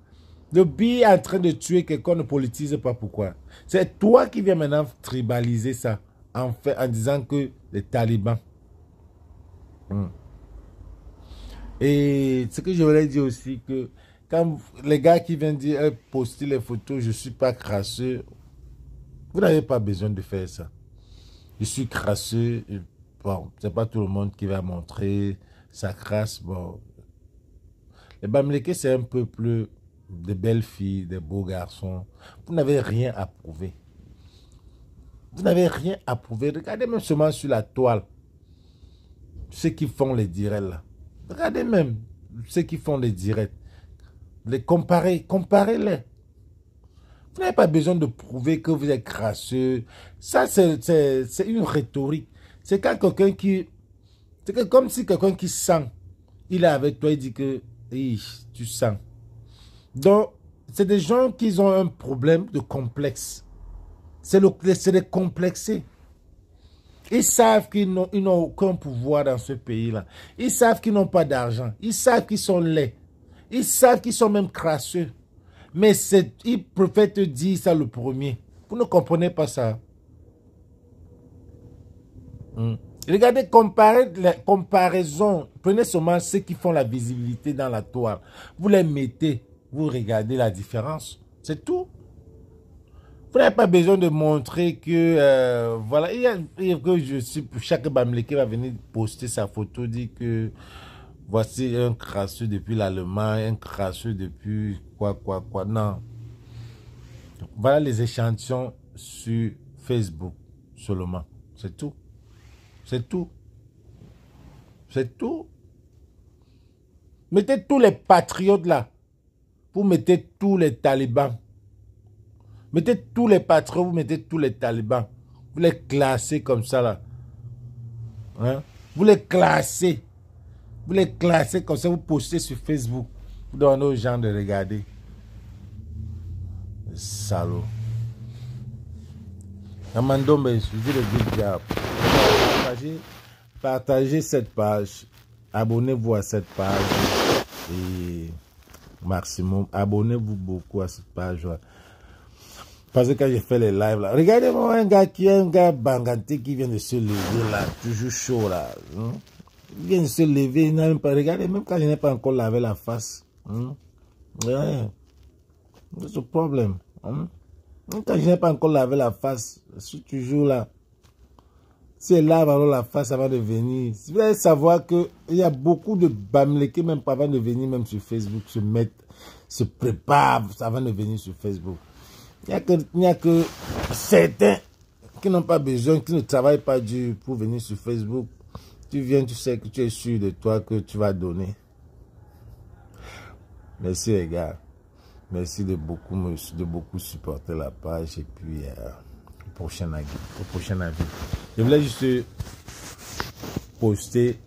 Le billet est en train de tuer quelqu'un, ne politise pas, pourquoi? C'est toi qui viens maintenant tribaliser ça en disant que les talibans. Et ce que je voulais dire aussi, que quand les gars qui viennent dire poster les photos, je ne suis pas crasseux, vous n'avez pas besoin de faire ça. Je suis crasseux. Bon, c'est pas tout le monde qui va montrer sa crasse. Bon, les Bamileke, c'est un peuple de belles filles, de beaux garçons. Vous n'avez rien à prouver. Vous n'avez rien à prouver. Regardez même seulement sur la toile ceux qui font les directs là. Regardez même ceux qui font les directs. Les comparez-les. Vous n'avez pas besoin de prouver que vous êtes crasseux. Ça, c'est une rhétorique. C'est quand quelqu'un qui... C'est comme si quelqu'un qui sent, il est avec toi, il dit que tu sens. Donc, c'est des gens qui ont un problème de complexe. C'est des complexés. Ils savent qu'ils n'ont aucun pouvoir dans ce pays-là. Ils savent qu'ils n'ont pas d'argent. Ils savent qu'ils sont laids. Ils savent qu'ils sont même crasseux. Mais ils préfèrent te dire ça le premier. Vous ne comprenez pas ça. Regardez, comparaison. Prenez seulement ceux qui font la visibilité dans la toile. Vous les mettez, vous regardez la différence. C'est tout. Vous n'avez pas besoin de montrer que, voilà, chaque Bamileke va venir poster sa photo, dire que voici un crasseux depuis l'Allemagne, un crasseux depuis quoi. Non. Voilà les échantillons sur Facebook seulement. C'est tout. C'est tout. C'est tout. Mettez tous les patriotes là. Vous mettez tous les talibans. Mettez tous les patriotes, vous mettez tous les talibans. Vous les classez comme ça là. Hein? Vous les classez. Vous les classez comme ça, vous postez sur Facebook. Vous donnez aux gens de regarder. Salaud. Amandombe, suivez le big job. Partagez cette page. Abonnez-vous à cette page. Et maximum, abonnez-vous beaucoup à cette page. Parce que quand j'ai fait les lives là, regardez-moi un gars banganté qui vient de se lever là, toujours chaud là. Il vient de se lever, il n'a même pas regardé, même quand je n'ai pas encore lavé la face. Ouais. C'est le problème. Même quand je n'ai pas encore lavé la face, je suis toujours là. Si elle lave alors la face avant de venir, vous allez savoir qu'il y a beaucoup de Bamileke, même avant de venir, même sur Facebook, se préparent avant de venir sur Facebook. Il n'y a que certains qui n'ont pas besoin, qui ne travaillent pas dur pour venir sur Facebook. Tu viens, tu sais que tu es sûr de toi que tu vas donner. Merci les gars. Merci de beaucoup supporter la page et puis au prochain avis. Je voulais juste poster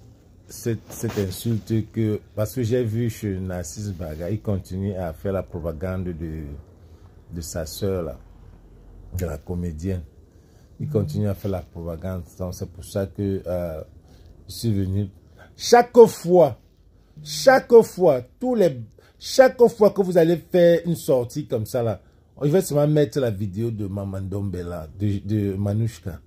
cette insulte que... Parce que j'ai vu chez Narcisse Baga, il continue à faire la propagande de sa soeur, là, de la comédienne. Il continue à faire la propagande. Donc c'est pour ça que je suis venu. Chaque fois que vous allez faire une sortie comme ça, là, je vais seulement mettre la vidéo de Maman Dombela, de Manouchka.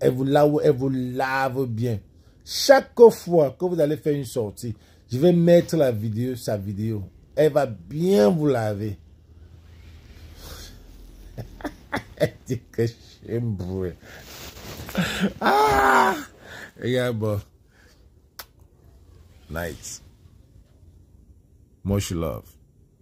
Elle vous lave bien. Chaque fois que vous allez faire une sortie, je vais mettre la vidéo, sa vidéo. Elle va bien vous laver. Elle dit que j'aime bruit. Ah! Regarde, bon. Nice. Much love.